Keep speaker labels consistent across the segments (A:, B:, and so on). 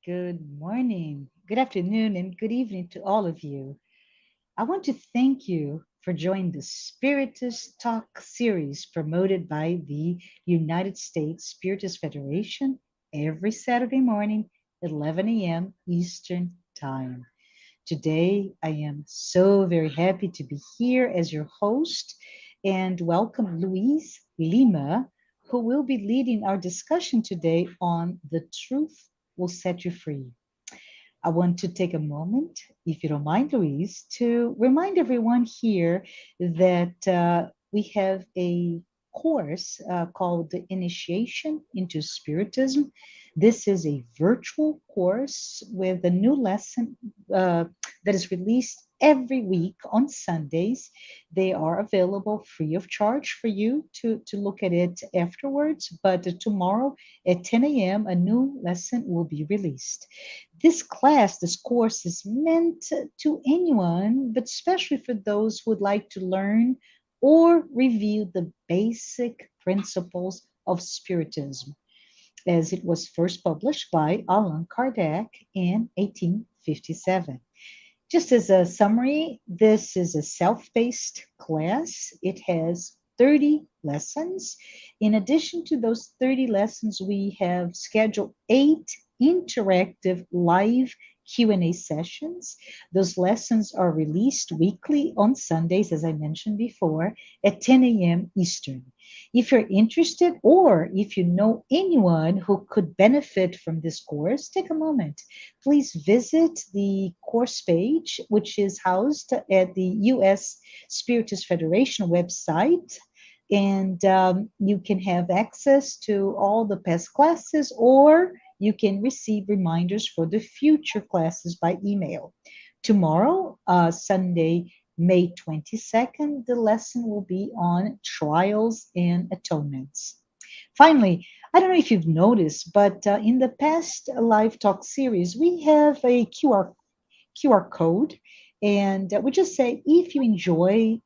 A: good morning, good afternoon, and good evening to all of you. I want to thank you for joining the Spiritist Talk series promoted by the United States Spiritist Federation every Saturday morning, 11 a.m. Eastern Time. Today, I am so very happy to be here as your host and welcome LUIZ Lima, who will be leading our discussion today on The Truth Will Set You Free. I want to take a moment, if you don't mind, Louise, to remind everyone here that we have a course called the Initiation into Spiritism. This is a virtual course with a new lesson that is released every week on Sundays. They are available free of charge for you to look at it afterwards. But tomorrow at 10 a.m., a new lesson will be released. This course is meant to anyone, but especially for those who would like to learn or review the basic principles of Spiritism, as it was first published by Allan Kardec in 1857. Just as a summary, this is a self-paced class. It has 30 lessons. In addition to those 30 lessons, we have scheduled 8 interactive live Q&A sessions. Those lessons are released weekly on Sundays, as I mentioned before, at 10 a.m. Eastern. If you're interested or if you know anyone who could benefit from this course, take a moment. Please visit the course page, which is housed at the U.S. Spiritist Federation website. And you can have access to all the past classes, or you can receive reminders for the future classes by email. Tomorrow, Sunday, May 22nd, the lesson will be on trials and atonements. Finally, I don't know if you've noticed, but in the past live talk series, we have a QR code. And we just say, if you enjoy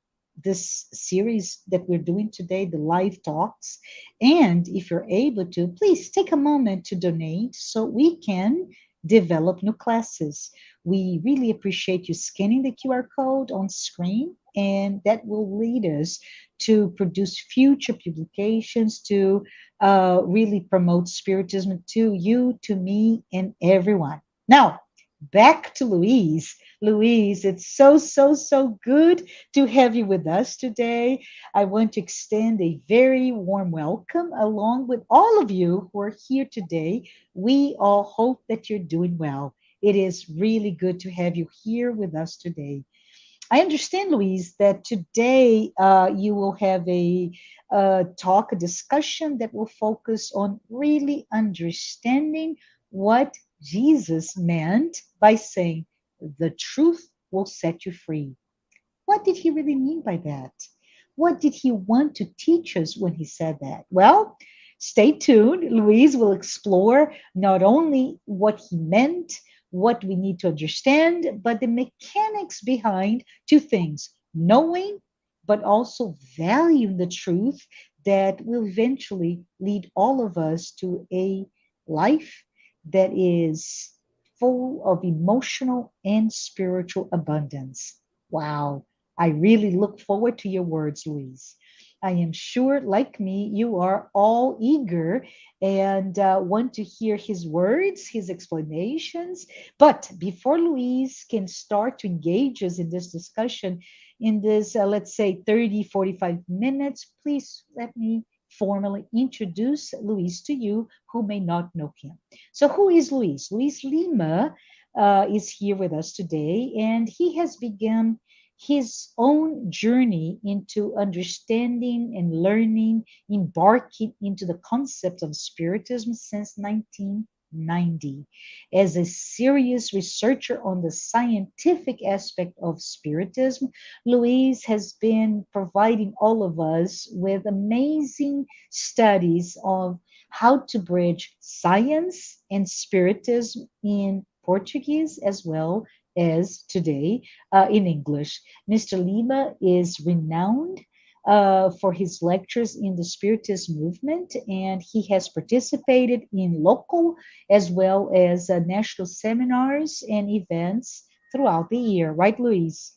A: this series that we're doing today, the live talks, and if you're able to, please take a moment to donate so we can develop new classes. We really appreciate you scanning the QR code on screen, and that will lead us to produce future publications to really promote Spiritism to you, to me, and everyone. Now, back to Louise. Louise, it's so good to have you with us today. I want to extend a very warm welcome along with all of you who are here today. We all hope that you're doing well. It is really good to have you here with us today. I understand, Louise, that today you will have a talk, a discussion that will focus on really understanding what Jesus meant by saying, the truth will set you free. What did he really mean by that? What did he want to teach us when he said that? Well, stay tuned. Louise will explore not only what he meant, what we need to understand, but the mechanics behind two things: knowing, but also valuing the truth that will eventually lead all of us to a life that is full of emotional and spiritual abundance. Wow. I really look forward to your words, Louise. I am sure, like me, you are all eager and want to hear his words, his explanations. But before Louise can start to engage us in this discussion, in this, let's say, 30, 45 minutes, please let me formally introduce Luis to you who may not know him. So, who is Luis? Luis Lima is here with us today, and he has begun his own journey into understanding and learning, embarking into the concept of Spiritism since 1990. As a serious researcher on the scientific aspect of Spiritism, Louise has been providing all of us with amazing studies of how to bridge science and Spiritism in Portuguese as well as today in English. Mr. Lima is renowned for his lectures in the Spiritist movement, and he has participated in local as well as national seminars and events throughout the year. Right, Luiz?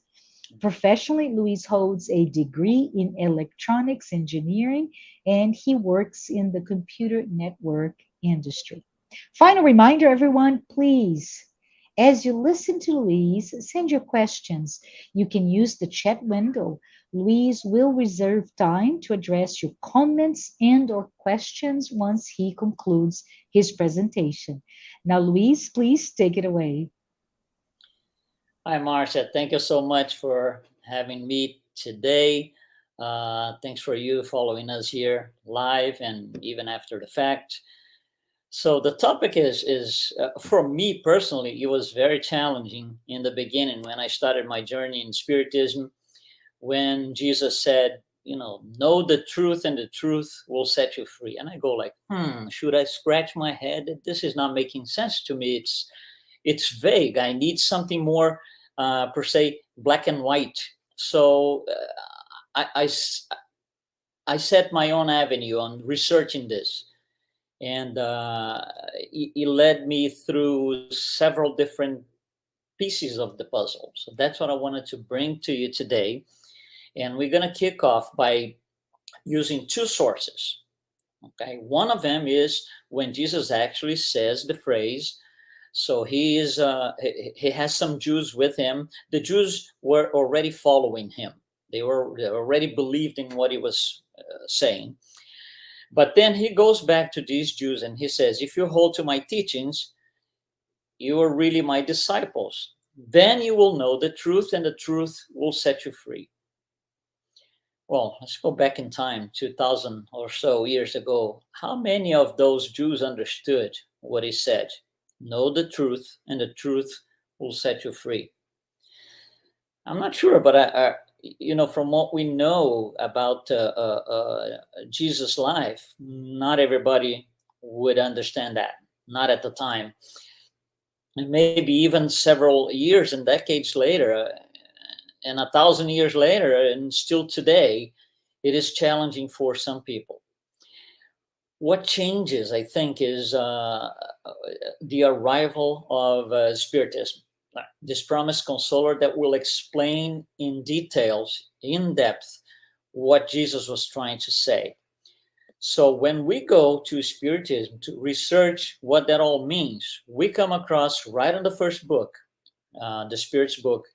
A: Professionally, Luiz holds a degree in electronics engineering, and he works in the computer network industry. Final reminder, everyone, please, as you listen to Luiz, send your questions. You can use the chat window. Luiz will reserve time to address your comments and or questions once he concludes his presentation. Now, Luiz, please take it away.
B: Hi, Marcia. Thank you so much for having me today. Thanks for you following us here live and even after the fact. So the topic is for me personally, it was very challenging in the beginning when I started my journey in Spiritism, when Jesus said, know the truth and the truth will set you free. And I go like, should I scratch my head? This is not making sense to me. It's vague. I need something more, per se, black and white. So I set my own avenue on researching this. And it led me through several different pieces of the puzzle. So that's what I wanted to bring to you today. And we're going to kick off by using two sources. Okay, one of them is when Jesus actually says the phrase. So he has some Jews with him. The Jews were already following him. They already believed in what he was saying. But then he goes back to these Jews and he says, if you hold to my teachings, you are really my disciples. Then you will know the truth and the truth will set you free. Well, let's go back in time, 2000 or so years ago. How many of those Jews understood what he said? Know the truth and the truth will set you free. I'm not sure, but from what we know about Jesus' life, not everybody would understand that, not at the time. And maybe even several years and decades later, and 1,000 years later, and still today, it is challenging for some people. What changes, I think, is the arrival of Spiritism, this promised consoler that will explain in details, in depth, what Jesus was trying to say. So when we go to Spiritism to research what that all means, we come across right in the first book, the Spirit's book,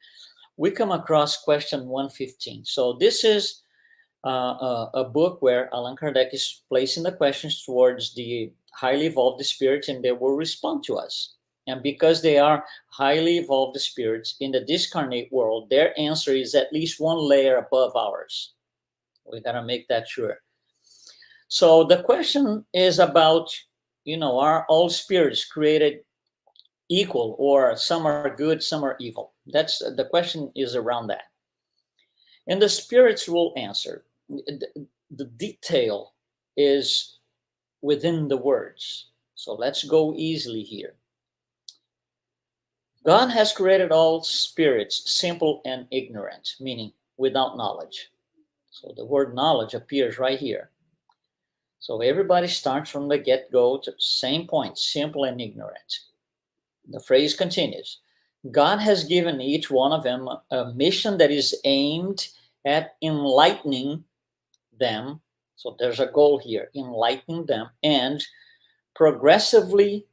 B: we come across question 115. So this is a book where Allan Kardec is placing the questions towards the highly evolved spirits, and they will respond to us. And because they are highly evolved spirits in the discarnate world, their answer is at least one layer above ours. We gotta make that sure. So the question is about, are all spirits created equal, or some are good, some are evil? That's the question, is around that. And the spirits will answer. The detail is within the words. So let's go easily here. God has created all spirits simple and ignorant, meaning without knowledge. So the word knowledge appears right here. So everybody starts from the get-go to the same point, simple and ignorant. The phrase continues. God has given each one of them a mission that is aimed at enlightening them. So there's a goal here, enlightening them and progressively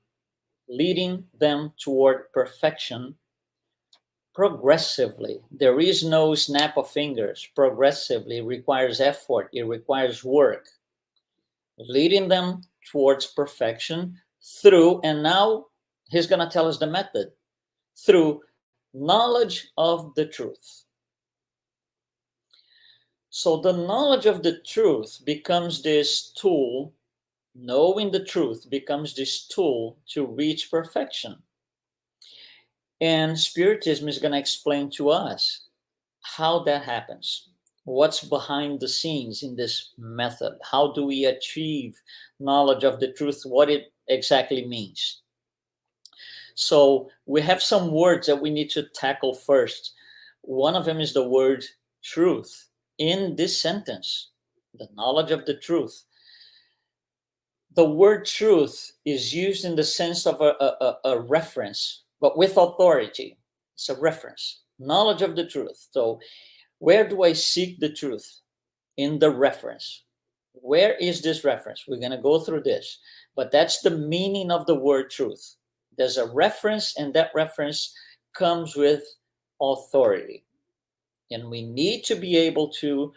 B: leading them toward perfection. Progressively. There is no snap of fingers. Progressively requires effort. It requires work. Leading them towards perfection through, and now he's going to tell us the method, through knowledge of the truth. So the knowledge of the truth becomes this tool, knowing the truth becomes this tool to reach perfection. And Spiritism is going to explain to us how that happens. What's behind the scenes in this method? How do we achieve knowledge of the truth, what it exactly means? So we have some words that we need to tackle first. One of them is the word truth. in this sentence, the knowledge of the truth, the word truth is used in the sense of a reference, but with authority. It's a reference. Knowledge of the truth. So where do I seek the truth? In the reference. Where is this reference? We're going to go through this, but that's the meaning of the word truth. There's a reference, and that reference comes with authority. And we need to be able to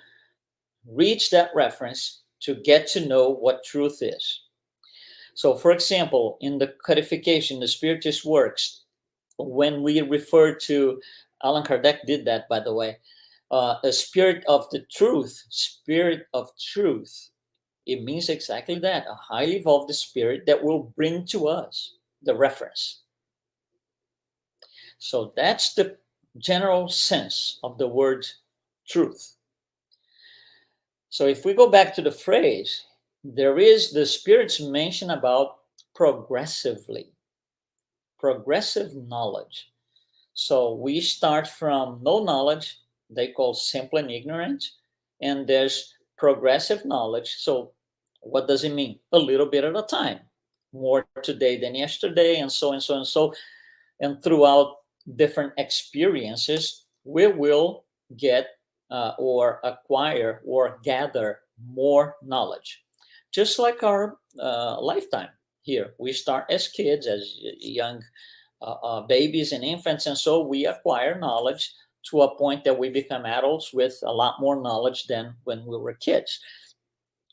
B: reach that reference to get to know what truth is. So, for example, in the codification, the Spiritist works, when we refer to, Allan Kardec did that, by the way, a spirit of the truth, spirit of truth, it means exactly that, a highly evolved spirit that will bring to us the reference. So that's the general sense of the word truth. So if we go back to the phrase, there is the Spirit's mention about progressive knowledge. So we start from no knowledge, they call simple and ignorant, and there's progressive knowledge. So what does it mean? A little bit at a time, more today than yesterday, and so and so and so. And throughout different experiences, we will get or acquire or gather more knowledge. Just like our lifetime here. We start as kids, as young babies and infants, and so we acquire knowledge to a point that we become adults with a lot more knowledge than when we were kids.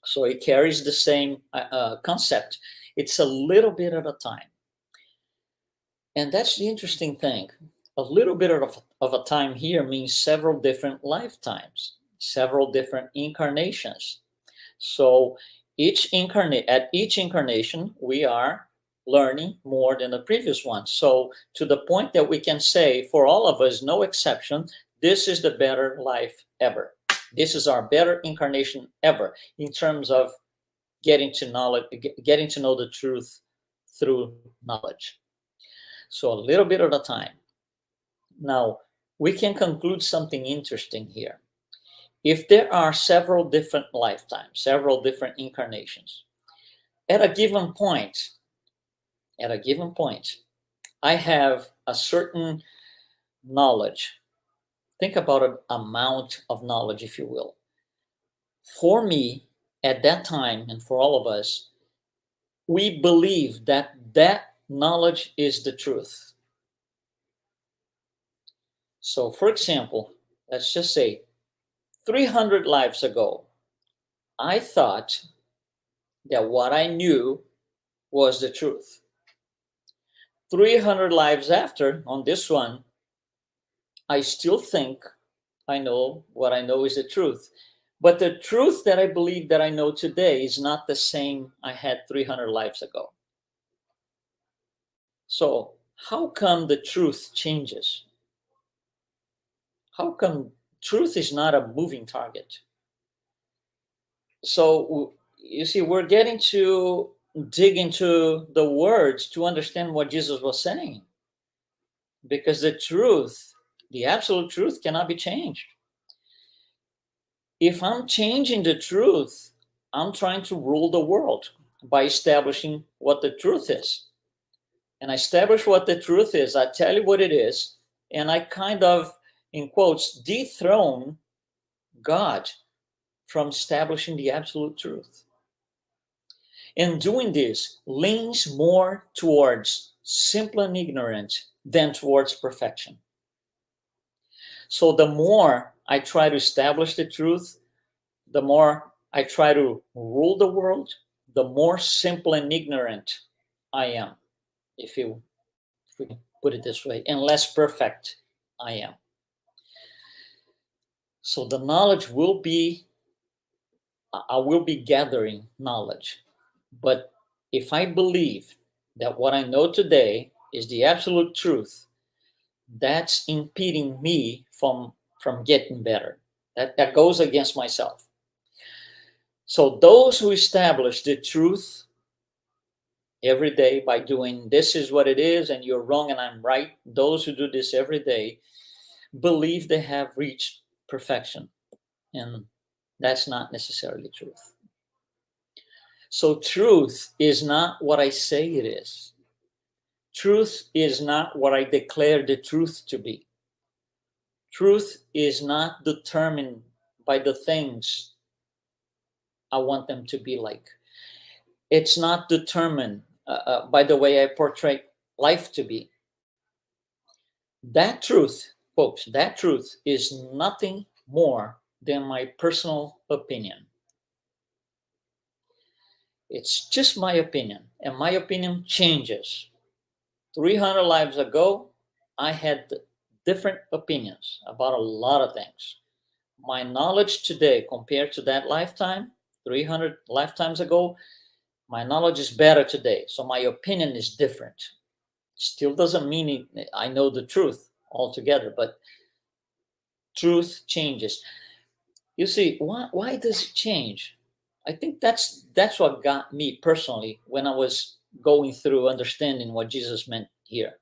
B: So it carries the same concept. It's a little bit at a time. And that's the interesting thing. A little bit of a time here means several different lifetimes, several different incarnations. So at each incarnation, we are learning more than the previous one. So to the point that we can say, for all of us, no exception, this is the better life ever. This is our better incarnation ever in terms of getting to know the truth through knowledge. So a little bit at a time. Now, we can conclude something interesting here. If there are several different lifetimes, several different incarnations, at a given point, I have a certain knowledge. Think about an amount of knowledge, if you will. For me, at that time, and for all of us, we believe that that knowledge is the truth. So, for example, let's just say 300 lives ago, I thought that what I knew was the truth. 300 lives after, on this one, I still think I know what I know is the truth. But the truth that I believe that I know today is not the same I had 300 lives ago. So how come the truth changes? How come truth is not a moving target? So you see, we're getting to dig into the words to understand what Jesus was saying. Because the truth, the absolute truth, cannot be changed. If I'm changing the truth, I'm trying to rule the world by establishing what the truth is. And I establish what the truth is, I tell you what it is, and I kind of, in quotes, dethrone God from establishing the absolute truth. And doing this leans more towards simple and ignorant than towards perfection. So the more I try to establish the truth, the more I try to rule the world, the more simple and ignorant I am, if we put it this way, and less perfect I am. So the knowledge will be, I will be gathering knowledge. But if I believe that what I know today is the absolute truth, that's impeding me from getting better. That goes against myself. So those who establish the truth every day by doing this is what it is and you're wrong and I'm right, those who do this every day believe they have reached perfection. and that's not necessarily truth. So truth is not what I say it is. Truth is not what I declare the truth to be. Truth is not determined by the things I want them to be like. It's not determined by the way I portray life to be. That truth, folks, that truth is nothing more than my personal opinion. It's just my opinion, and my opinion changes. 300 lives ago, I had different opinions about a lot of things. My knowledge today compared to that lifetime, 300 lifetimes ago, my knowledge is better today. So my opinion is different. Still doesn't mean I know the truth altogether, but truth changes. You see, why does it change? I think that's what got me personally when I was going through understanding what Jesus meant here.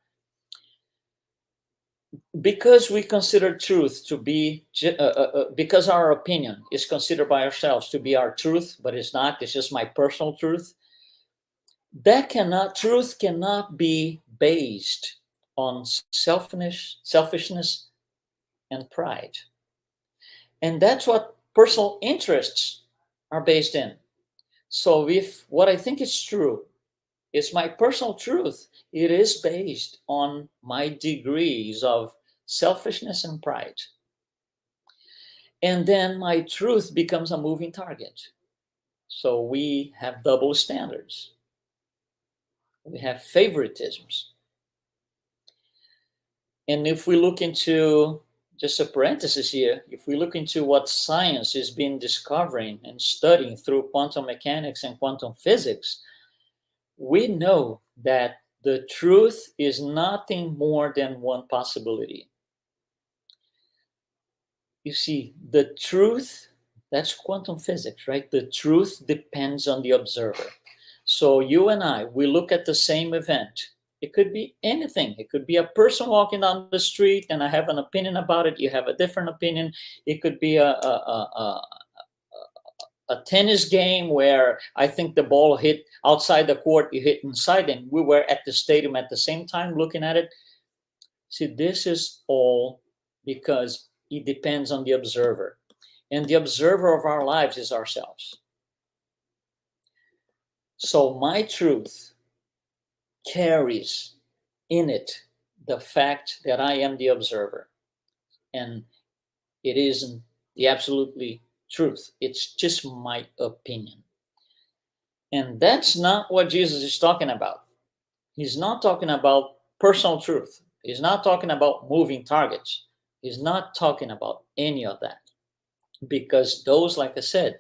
B: Because we consider truth to be, because our opinion is considered by ourselves to be our truth, but it's not, it's just my personal truth. Truth cannot be based on selfishness and pride. And that's what personal interests are based in. So if what I think is true is my personal truth, it is based on my degrees of selfishness and pride. And then my truth becomes a moving target. So we have double standards. We have favoritisms. And if we look into, just a parenthesis here, if we look into what science has been discovering and studying through quantum mechanics and quantum physics, we know that the truth is nothing more than one possibility. You see, the truth, that's quantum physics, right? The truth depends on the observer. So you and I, we look at the same event. It could be anything. It could be a person walking down the street and I have an opinion about it. You have a different opinion. It could be a tennis game where I think the ball hit outside the court, you hit inside, and we were at the stadium at the same time looking at it. See, this is all because it depends on the observer. And the observer of our lives is ourselves. So my truth carries in it the fact that I am the observer. And it isn't the absolutely truth. It's just my opinion. And that's not what Jesus is talking about. He's not talking about personal truth. He's not talking about moving targets. He's not talking about any of that. Because those, like I said,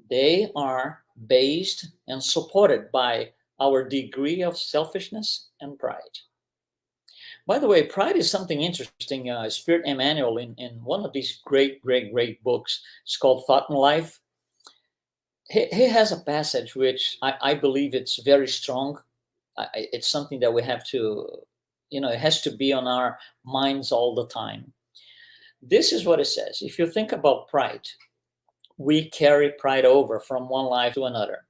B: they are based and supported by our degree of selfishness and pride. By the way, pride is something interesting. Spirit Emmanuel, in one of these great books, it's called Thought and Life. He has a passage which I believe it's very strong. It's something that we have to, it has to be on our minds all the time. This is what it says. If you think about pride, we carry pride over from one life to another.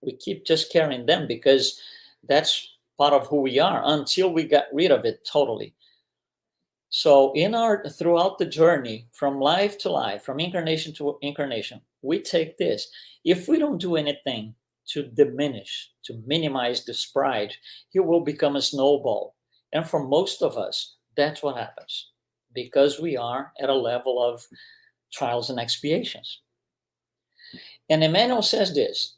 B: We keep just carrying them because that's part of who we are until we got rid of it totally. So throughout the journey from life to life, from incarnation to incarnation, we take this. If we don't do anything to diminish, to minimize this pride, it will become a snowball. And for most of us, that's what happens because we are at a level of trials and expiations. And Emmanuel says this: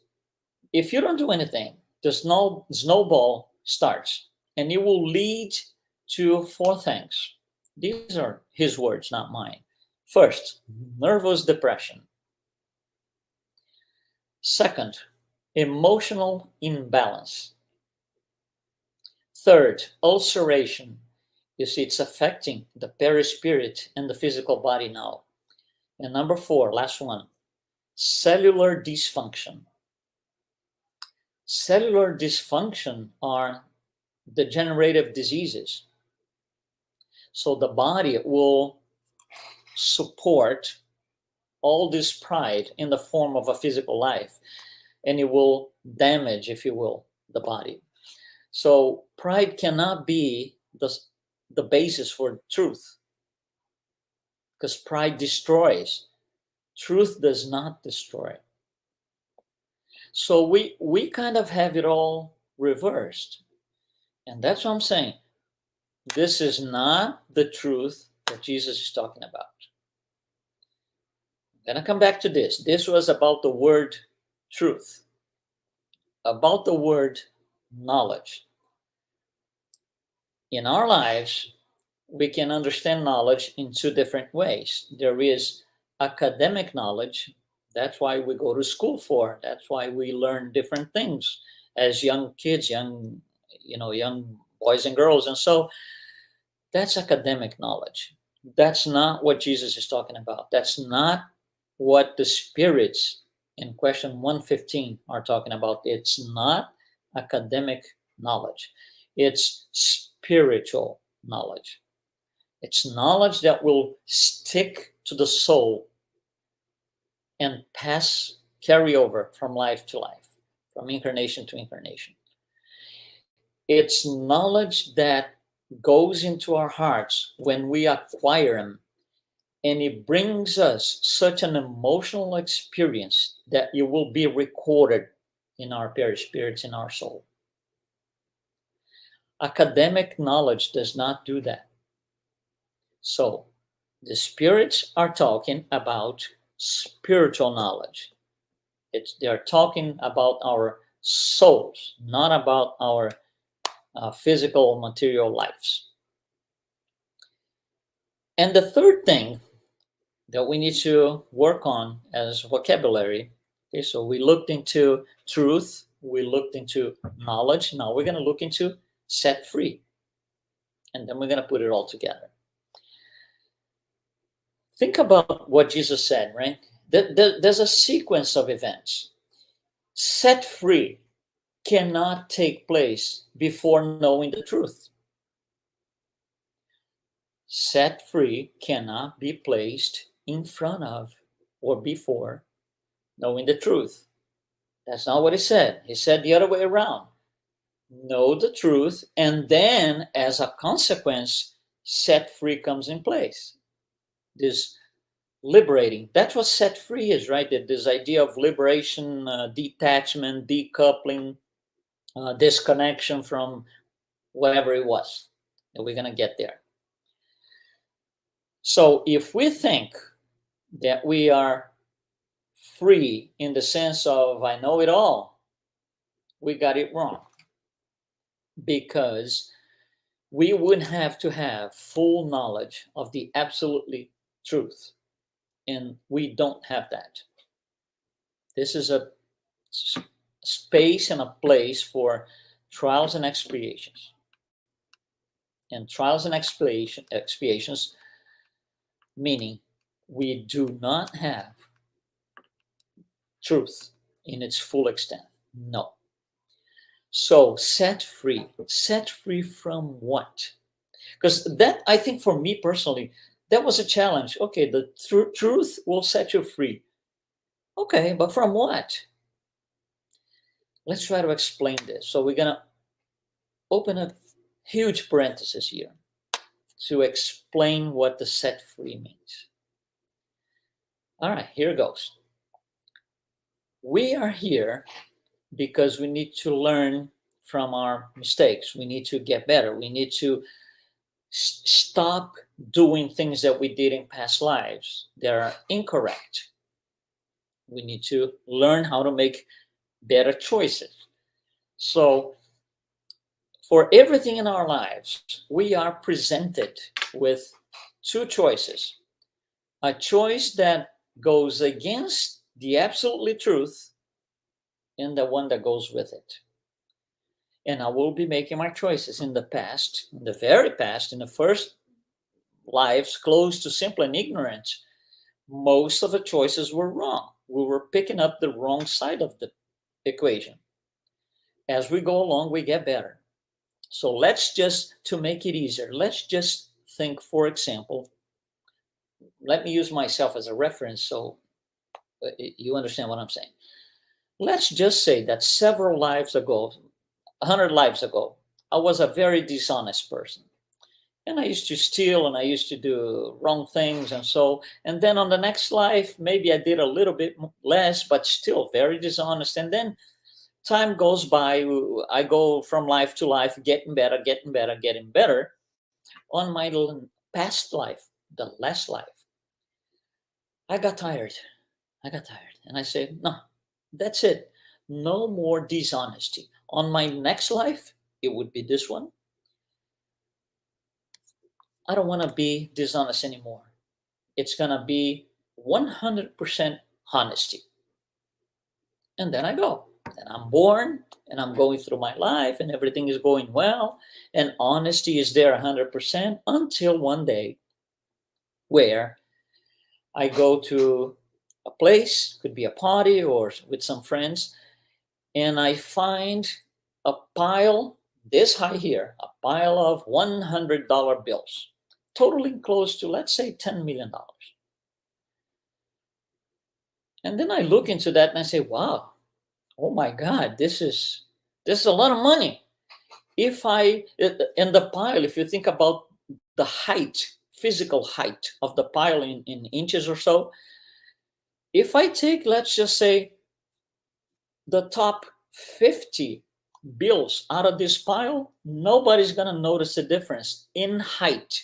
B: if you don't do anything, the snowball starts, and it will lead to 4 things. These are his words, not mine. First, nervous depression. Second, emotional imbalance. Third, ulceration. You see, it's affecting the perispirit and the physical body now. And number 4, last one, cellular dysfunction. Cellular dysfunction are degenerative diseases. So the body will support all this pride in the form of a physical life, and it will damage, if you will, the body. So pride cannot be the basis for truth, because pride destroys. Truth does not destroy. So we kind of have it all reversed. And that's what I'm saying. This is not the truth that Jesus is talking about. I'm going to come back to this. This was about the word truth, about the word knowledge. In our lives, we can understand knowledge in two different ways. There is academic knowledge. That's why we go to school for. That's why we learn different things as young kids, young boys and girls. And so that's academic knowledge. That's not what Jesus is talking about. That's not what the spirits in question 115 are talking about. It's not academic knowledge. It's spiritual knowledge. It's knowledge that will stick to the soul and carry over from life to life, from incarnation to incarnation. It's knowledge that goes into our hearts when we acquire them, and it brings us such an emotional experience that it will be recorded in our perispirits, in our soul. Academic knowledge does not do that. So the spirits are talking about spiritual knowledge. They're talking about our souls, not about our physical material lives. And the third thing that we need to work on as vocabulary, okay, so we looked into truth, we looked into knowledge, now we're going to look into set free, and then we're going to put it all together. Think about what Jesus said, right? There's a sequence of events. Set free cannot take place before knowing the truth. Set free cannot be placed in front of or before knowing the truth. That's not what he said. He said the other way around. Know the truth, and then as a consequence, set free comes in place. This liberating, that's what set free is, right? This idea of liberation, detachment, decoupling, disconnection from whatever it was. And we're going to get there. So if we think that we are free in the sense of I know it all, we got it wrong. Because we would have to have full knowledge of the absolutely truth. And we don't have that. This is a space and a place for trials and expiations. And trials and expiations, meaning we do not have truth in its full extent. No. So set free from what? Because that, I think for me personally, that was a challenge. Okay, the truth will set you free. Okay, but from what? Let's try to explain this. So we're going to open a huge parenthesis here to explain what the set free means. All right, here goes. We are here because we need to learn from our mistakes. We need to get better. We need to stop doing things that we did in past lives that are incorrect. We need to learn how to make better choices. So for everything in our lives, we are presented with two choices. A choice that goes against the absolutely truth, and the one that goes with it. And I will be making my choices in the past, in the very past, in the first lives close to simple and ignorant. Most of the choices were wrong. We were picking up the wrong side of the equation. As we go along, we get better. So let's just, to make it easier, let's just think, for example, let me use myself as a reference so You understand what I'm saying? Let's just say that several lives ago, 100 lives ago, I was a very dishonest person. And I used to steal and I used to do wrong things. And then on the next life, maybe I did a little bit less, but still very dishonest. And then time goes by, I go from life to life, getting better, getting better, getting better. On my past life, the last life, I got tired. And I said, no, that's it. No more dishonesty. On my next life, it would be this one. I don't want to be dishonest anymore. It's going to be 100% honesty. And then I go. And I'm born and I'm going through my life and everything is going well. And honesty is there 100% until one day where I go to a place, could be a party or with some friends, and I find a pile this high here, a pile of $100 bills, totaling close to, let's say, $10 million. And then I look into that and I say, wow, oh my God, this is a lot of money. In the pile, if you think about the height, physical height of the pile in inches or so, if I take, let's just say, the top 50 bills out of this pile, nobody's going to notice the difference in height,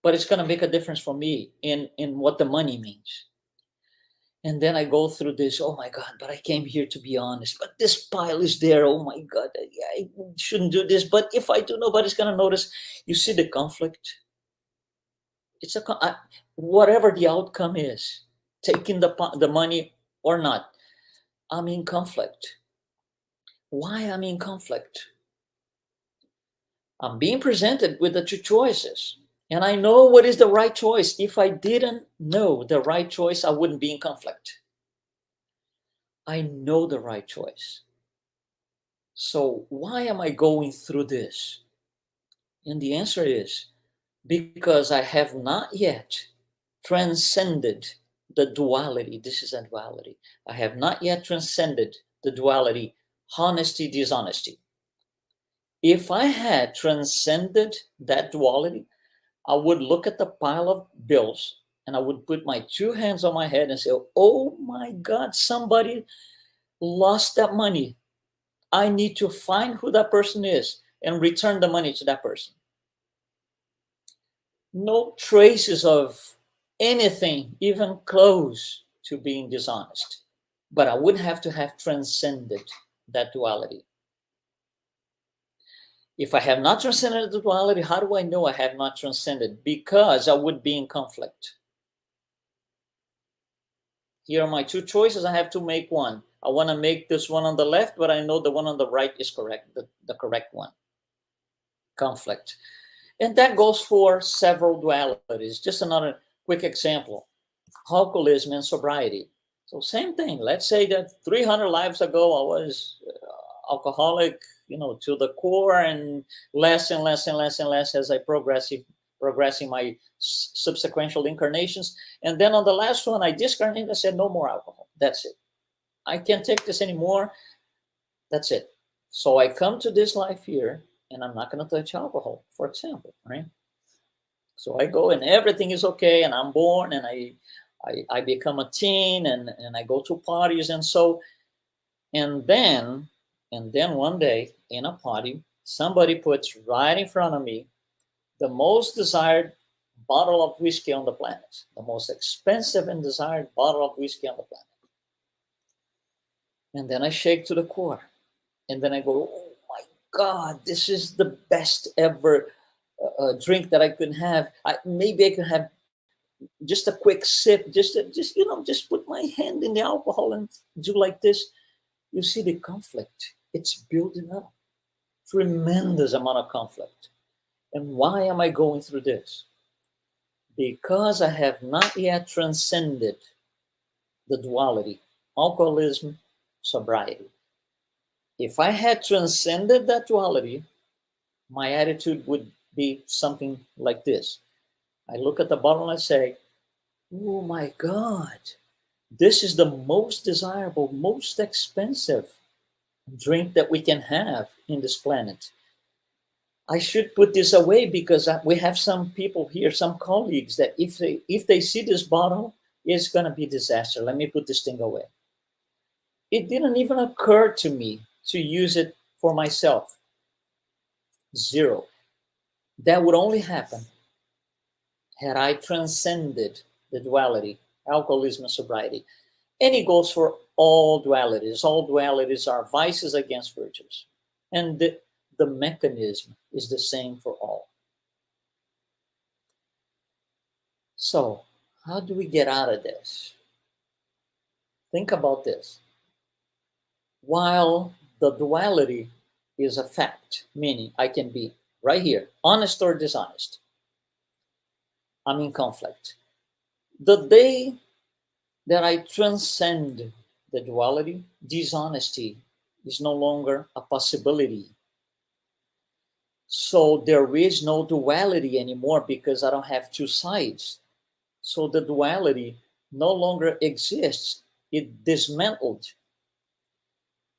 B: but it's going to make a difference for me in what the money means. And then I go through this, oh my God, but I came here to be honest, but this pile is there, oh my God, I shouldn't do this, but if I do, nobody's going to notice. You see the conflict? It's whatever the outcome is, taking the money or not, I'm in conflict. Why I'm in conflict? I'm being presented with the two choices, and I know what is the right choice. If I didn't know the right choice, I wouldn't be in conflict. I know the right choice. So why am I going through this? And the answer is because I have not yet transcended the duality. This is a duality. I have not yet transcended the duality, honesty, dishonesty. If I had transcended that duality, I would look at the pile of bills and I would put my two hands on my head and say, oh my God, somebody lost that money. I need to find who that person is and return the money to that person. No traces of anything even close to being dishonest. But I would have to have transcended that duality. If I have not transcended the duality, how do I know I have not transcended? Because I would be in conflict. Here are my two choices. I have to make one. I want to make this one on the left, but I know the one on the right is correct, the correct one. Conflict. And that goes for several dualities. Just another quick example. Alcoholism and sobriety. So same thing. Let's say that 300 lives ago, I was alcoholic, to the core, and less and less and less and less as I progressing my subsequent incarnations. And then on the last one, I discarnated. I said, no more alcohol. That's it. I can't take this anymore. That's it. So I come to this life here, and I'm not going to touch alcohol, for example, right? So I go and everything is okay, and I'm born, and I become a teen, and I go to parties, and then one day in a party, somebody puts right in front of me the most desired bottle of whiskey on the planet, the most expensive and desired bottle of whiskey on the planet. And then I shake to the core, and then I go, oh my God, this is the best ever drink that I could have. Maybe I could have just a quick sip, just put my hand in the alcohol and do like this. You see the conflict. It's building up. Tremendous amount of conflict. And why am I going through this? Because I have not yet transcended the duality, alcoholism, sobriety. If I had transcended that duality, my attitude would be something like this. I look at the bottle and I say, oh my God, This is the most desirable, most expensive drink that we can have in this planet. I should put this away because we have some people here, some colleagues, that if they see this bottle, it's going to be disaster. Let me put this thing away. It didn't even occur to me to use it for myself. Zero. That would only happen had I transcended the duality, alcoholism and sobriety. And it goes for all dualities. All dualities are vices against virtues. And the mechanism is the same for all. So, how do we get out of this? Think about this. While the duality is a fact, meaning I can be right here, honest or dishonest, I'm in conflict. The day that I transcend the duality, dishonesty is no longer a possibility. So there is no duality anymore because I don't have two sides. So the duality no longer exists. It dismantled.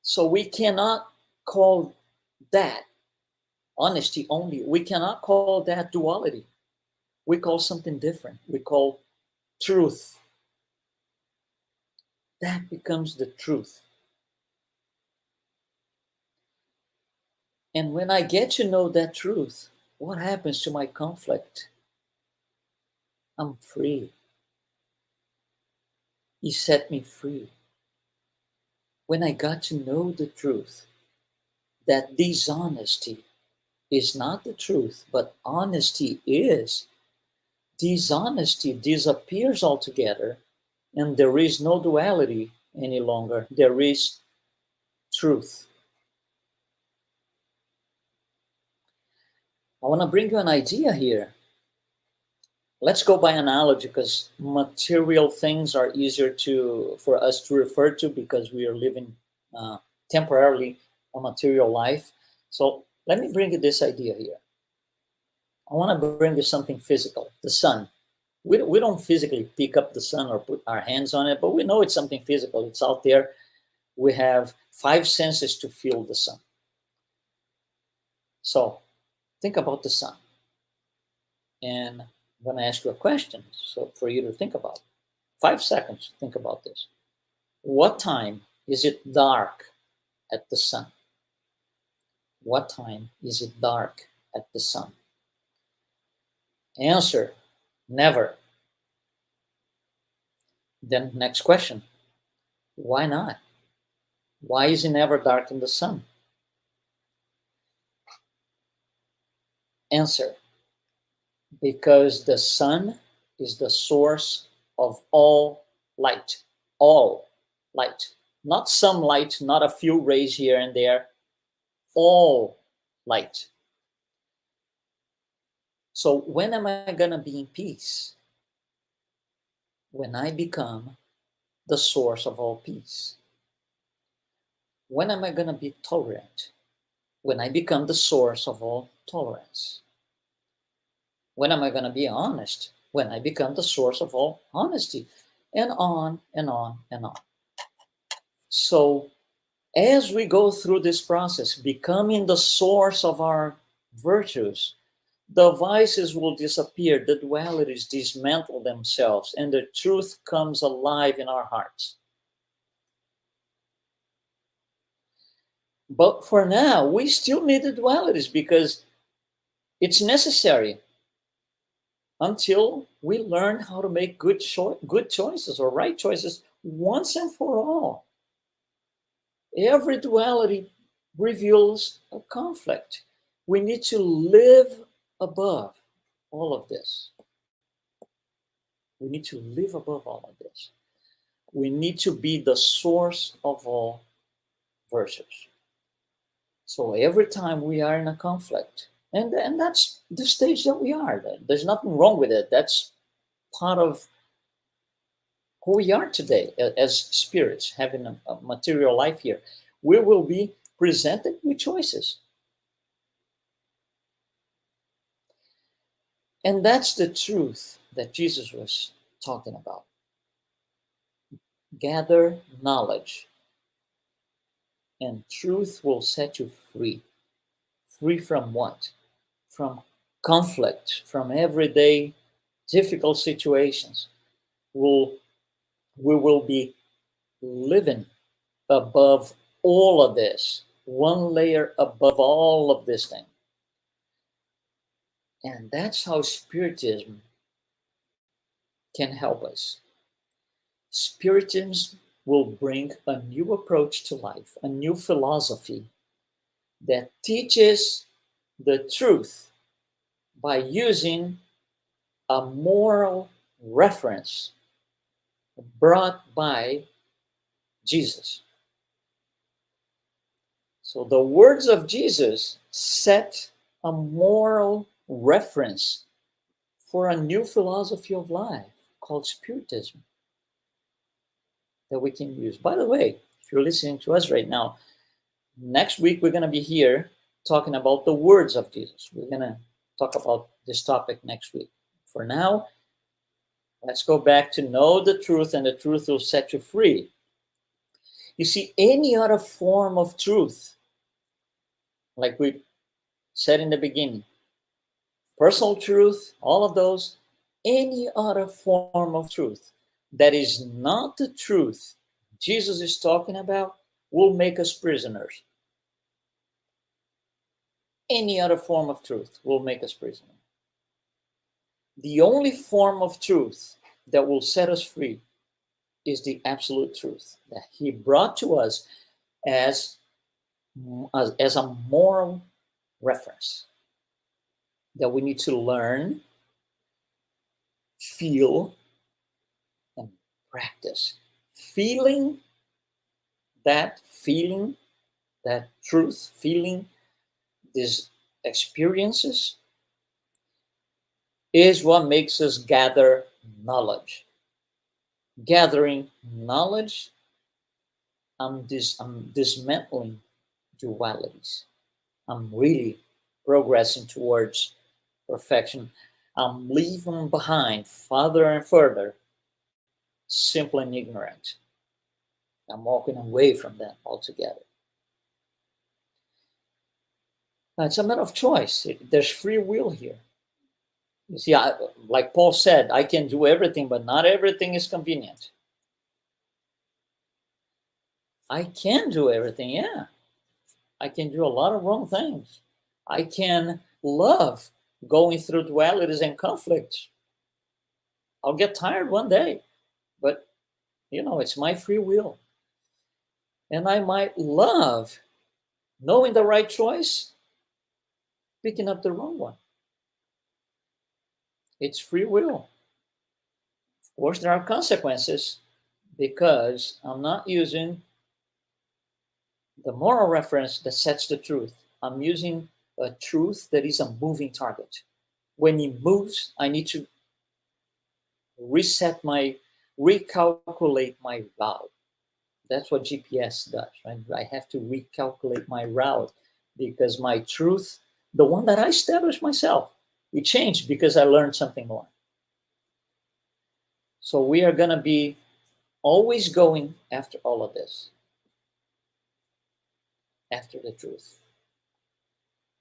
B: So we cannot call that honesty only. We cannot call that duality. We call something different. We call truth. That becomes the truth. And when I get to know that truth, what happens to my conflict? I'm free. He set me free. When I got to know the truth, that dishonesty is not the truth, but honesty is, dishonesty disappears altogether, and there is no duality any longer. There is truth. I want to bring you an idea here. Let's go by analogy because material things are easier for us to refer to because we are living temporarily a material life. So let me bring you this idea here. I want to bring you something physical, the sun. We don't physically pick up the sun or put our hands on it, but we know it's something physical. It's out there. We have 5 senses to feel the sun. So think about the sun. And I'm going to ask you a question so for you to think about. 5 seconds, think about this. What time is it dark at the sun? What time is it dark at the sun? Answer, never. Then next question, why not? Why is it never dark in the sun? Answer, because the sun is the source of all light. All light. Not some light, not a few rays here and there. All light. So when am I going to be in peace? When I become the source of all peace. When am I going to be tolerant? When I become the source of all tolerance. When am I going to be honest? When I become the source of all honesty. And on and on and on. So as we go through this process, becoming the source of our virtues, the vices will disappear, the dualities dismantle themselves, and the truth comes alive in our hearts. But for now, we still need the dualities because it's necessary until we learn how to make good choices or right choices once and for all. Every duality reveals a conflict. We need to live above all of this. We need to live above all of this. We need to be the source of all virtues. So every time we are in a conflict, and that's the stage that we are, there's nothing wrong with it. That's part of who we are today as spirits, having a material life here. We will be presented with choices. And that's the truth that Jesus was talking about. gather knowledge, and truth will set you free. Free from what? From conflict, from everyday difficult situations. We will be living above all of this, one layer above all of this thing. And that's how Spiritism can help us. Spiritism will bring a new approach to life, a new philosophy that teaches the truth by using a moral reference brought by Jesus. So the words of Jesus set a moral reference for a new philosophy of life called Spiritism that we can use. By the way, if you're listening to us right now, next week we're going to be here talking about the words of Jesus. We're going to talk about this topic next week. For now, let's go back to know the truth, and the truth will set you free. You see, any other form of truth, like we said in the beginning, personal truth, all of those, any other form of truth that is not the truth Jesus is talking about will make us prisoners. Any other form of truth will make us prisoners. The only form of truth that will set us free is the absolute truth that he brought to us as a moral reference that we need to learn, feel, and practice. Feeling that truth, feeling these experiences is what makes us gather knowledge. Gathering knowledge, I'm dismantling dualities. I'm really progressing towards perfection. I'm leaving behind further and further simple and ignorant. I'm walking away from that altogether. It's a matter of choice. There's free will here. You see, like Paul said, I can do everything, but not everything is convenient. I can do everything, yeah. I can do a lot of wrong things. I can love going through dualities and conflicts. I'll get tired one day, but it's my free will. And I might love knowing the right choice, picking up the wrong one. It's free will. Of course, there are consequences because I'm not using the moral reference that sets the truth. I'm using a truth that is a moving target. When it moves, I need to recalculate my route. That's what GPS does, right? I have to recalculate my route because my truth, the one that I established myself, it changed because I learned something more. So we are going to be always going after all of this, after the truth.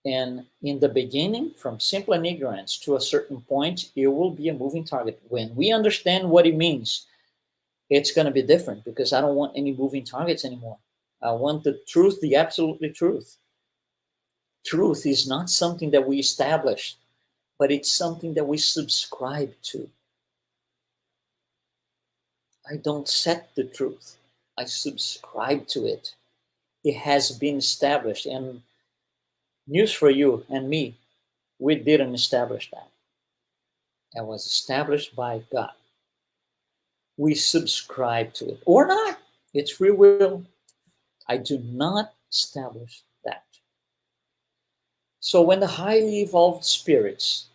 B: And in the beginning, from simple and ignorance to a certain point, it will be a moving target. When we understand what it means, it's going to be different because I don't want any moving targets anymore. I want the truth, the absolute truth. Truth is not something that we establish, but it's something that we subscribe to. I don't set the truth. I subscribe to it. It has been established. And news for you and me, we didn't establish that. It was established by God. We subscribe to it or not. It's free will. I do not establish that. So when the highly evolved spirits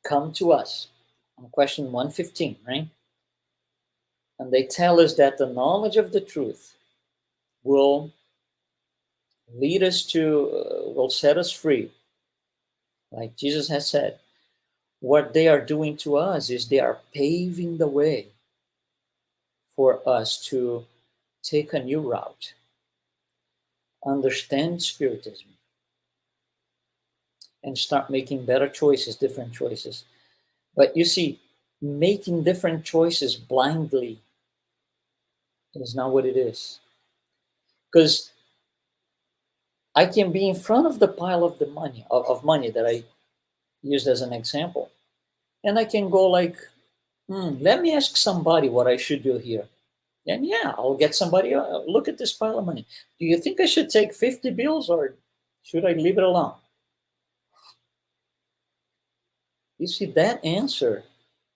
B: come to us on question 115, right? And they tell us that the knowledge of the truth will lead us to, will set us free. Like Jesus has said, what they are doing to us is they are paving the way for us to take a new route, understand Spiritism, and start making better choices, different choices. But you see, making different choices blindly is not what it is. Because I can be in front of the pile of the money, of money that I used as an example, and I can go like, let me ask somebody what I should do here. And yeah, I'll get somebody, look at this pile of money. Do you think I should take 50 bills or should I leave it alone? You see, that answer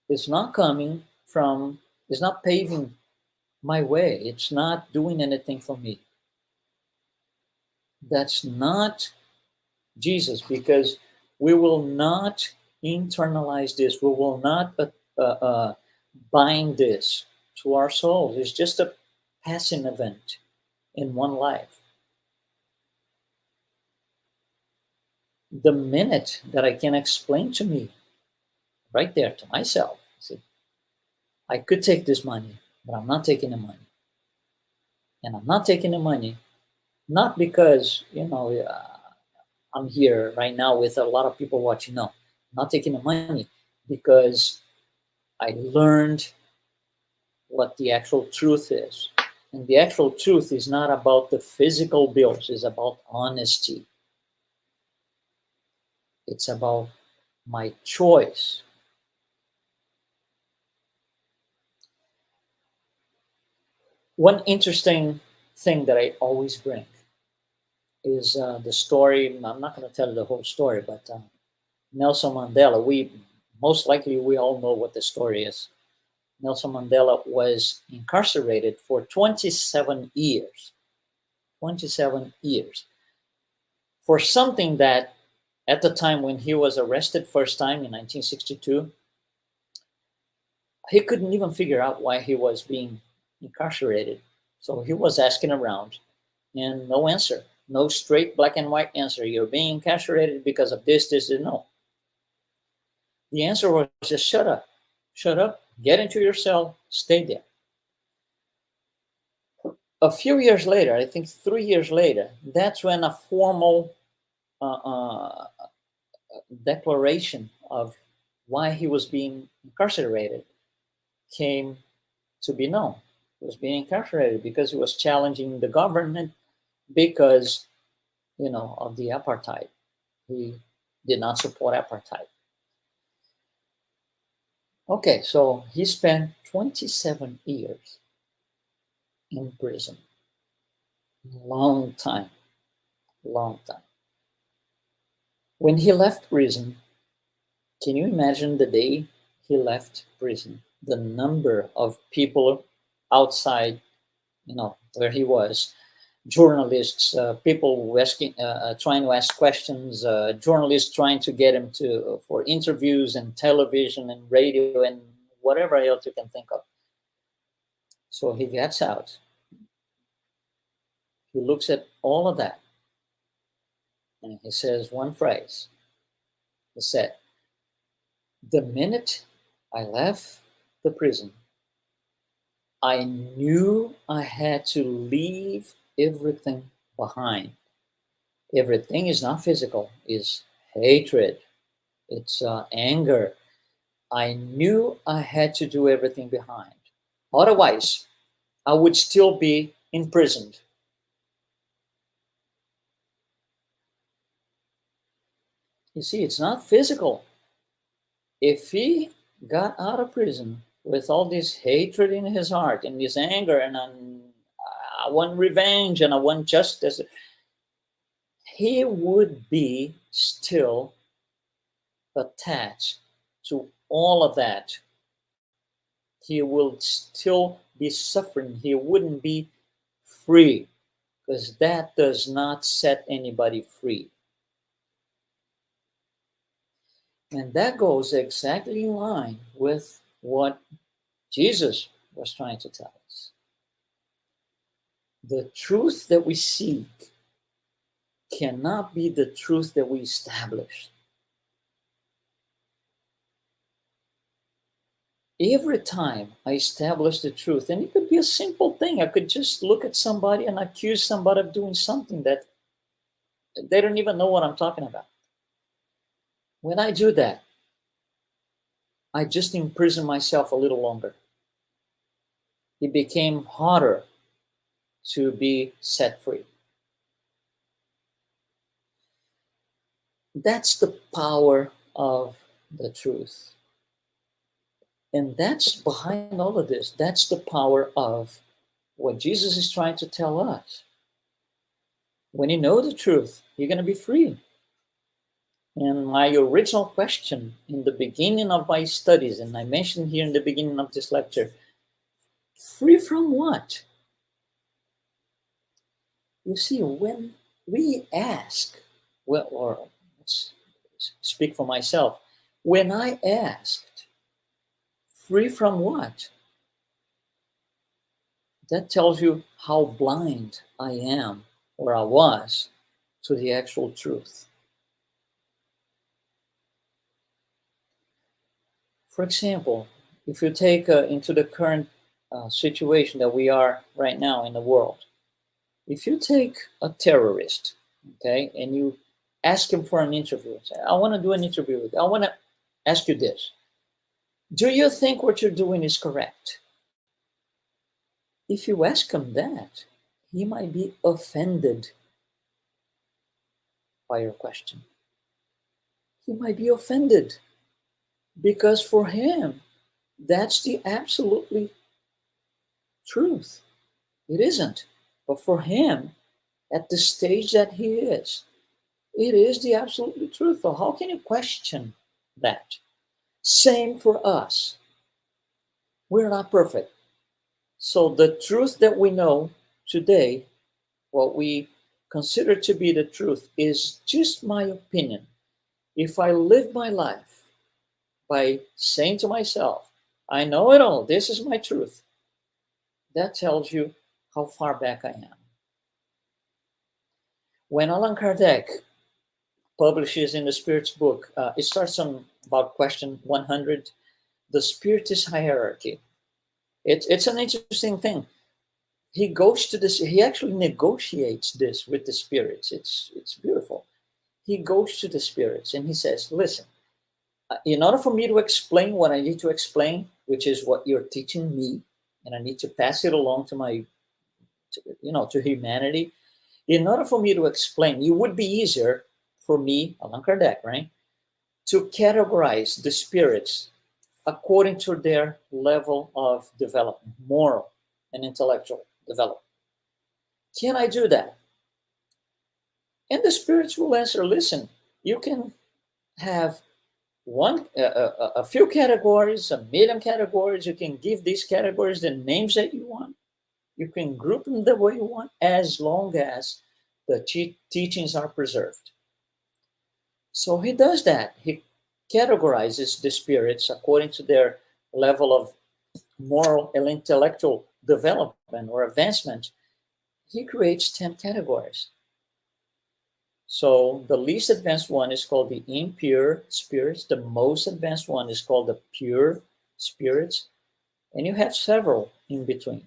B: is not coming from, is not paving my way. It's not doing anything for me. That's not Jesus, because we will not internalize this. We will not bind this to our souls. It's just a passing event in one life. The minute that I can explain to me, right there to myself, see, I could take this money, but I'm not taking the money. And I'm not taking the money, not because, I'm here right now with a lot of people watching. No, I'm not taking the money because I learned what the actual truth is. And the actual truth is not about the physical bills, it's about honesty. It's about my choice. One interesting thing that I always bring is the story. I'm not going to tell you the whole story, but Nelson Mandela, we all know what the story is. Nelson Mandela was incarcerated for 27 years. 27 years. For something that, at the time when he was arrested first time in 1962, he couldn't even figure out why he was being incarcerated. So he was asking around and no answer. No straight black and white answer. You're being incarcerated because of this, and no. The answer was just shut up. Shut up, get into your cell, stay there. A few years later, I think 3 years later, that's when a formal declaration of why he was being incarcerated came to be known. He was being incarcerated because he was challenging the government because, of the apartheid. He did not support apartheid. Okay, so he spent 27 years in prison. Long time. Long time. When he left prison, can you imagine the day he left prison? The number of people outside, where he was, journalists, people asking, trying to ask questions, journalists trying to get him for interviews and television and radio and whatever else you can think of. So he gets out. He looks at all of that and he says one phrase. He said, "The minute I left the prison, I knew I had to leave everything behind. Everything is not physical, it's hatred, it's anger. I knew I had to do everything behind. Otherwise, I would still be imprisoned." You see, it's not physical. If he got out of prison with all this hatred in his heart and this anger and I want revenge and I want justice, he would be still attached to all of that. He will still be suffering. He wouldn't be free, because that does not set anybody free. And that goes exactly in line with what Jesus was trying to tell us. The truth that we seek cannot be the truth that we establish. every time I establish the truth, and it could be a simple thing. I could just look at somebody and accuse somebody of doing something that they don't even know what I'm talking about. When I do that, I just imprison myself a little longer. It became harder to be set free. That's the power of the truth. And that's behind all of this. That's the power of what Jesus is trying to tell us. When you know the truth, you're going to be free. And my original question in the beginning of my studies, and I mentioned here in the beginning of this lecture, free from what? You see, when we ask, well, or let's speak for myself, when I asked, free from what? That tells you how blind I am, or I was, to the actual truth. For example, if you take into the current situation that we are right now in the world, if you take a terrorist, okay, and you ask him for an interview, say, I want to do an interview with you. I want to ask you this. Do you think what you're doing is correct? If you ask him that, he might be offended by your question. He might be offended because for him, that's the absolutely truth. It isn't. But for him, at the stage that he is, it is the absolutely truth. So how can you question that? Same for us. We're not perfect. So the truth that we know today, what we consider to be the truth, is just my opinion. If I live my life by saying to myself, I know it all, this is my truth, that tells you how far back I am. When Allan Kardec publishes in the Spirit's book, it starts on about question 100, the Spiritist hierarchy. It's an interesting thing. He goes to this, he actually negotiates this with the spirits. It's beautiful. He goes to the spirits and he says, listen, in order for me to explain what I need to explain, which is what you're teaching me, and I need to pass it along to my, to humanity, in order for me to explain, it would be easier for me, Allan Kardec, right, to categorize the spirits according to their level of development, moral and intellectual development. Can I do that? And the spirits will answer, listen, you can have a few categories, a million categories. You can give these categories the names that you want. You can group them the way you want, as long as the teachings are preserved. So he does that. He categorizes the spirits according to their level of moral and intellectual development or advancement. He creates 10 categories. So the least advanced one is called the impure spirits. The most advanced one is called the pure spirits. And you have several in between.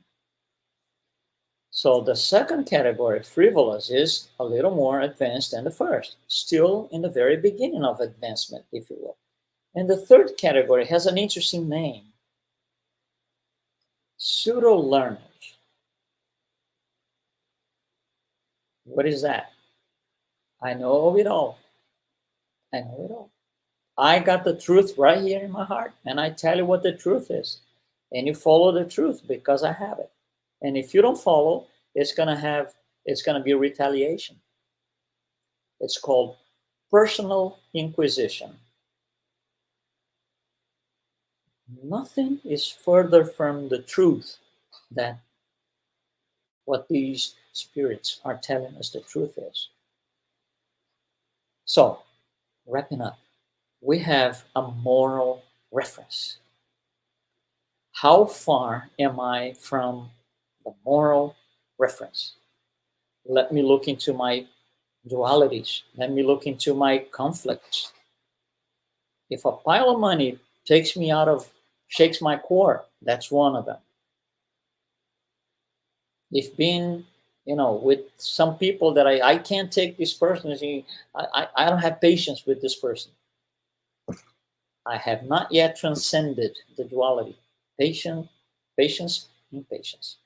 B: So the second category, frivolous, is a little more advanced than the first, still in the very beginning of advancement, if you will. And the third category has an interesting name, pseudo-learners. What is that? I know it all. I know it all. I got the truth right here in my heart, and I tell you what the truth is. And you follow the truth because I have it. And if you don't follow, it's gonna be a retaliation. It's called personal inquisition. Nothing is further from the truth than what these spirits are telling us the truth is. So, wrapping up, we have a moral reference. How far am I from the moral reference? Let me look into my dualities. Let me look into my conflicts. If a pile of money takes me out of shakes my core, that's one of them. If being, with some people that I can't take this person, I don't have patience with this person. I have not yet transcended the duality. Patience, impatience,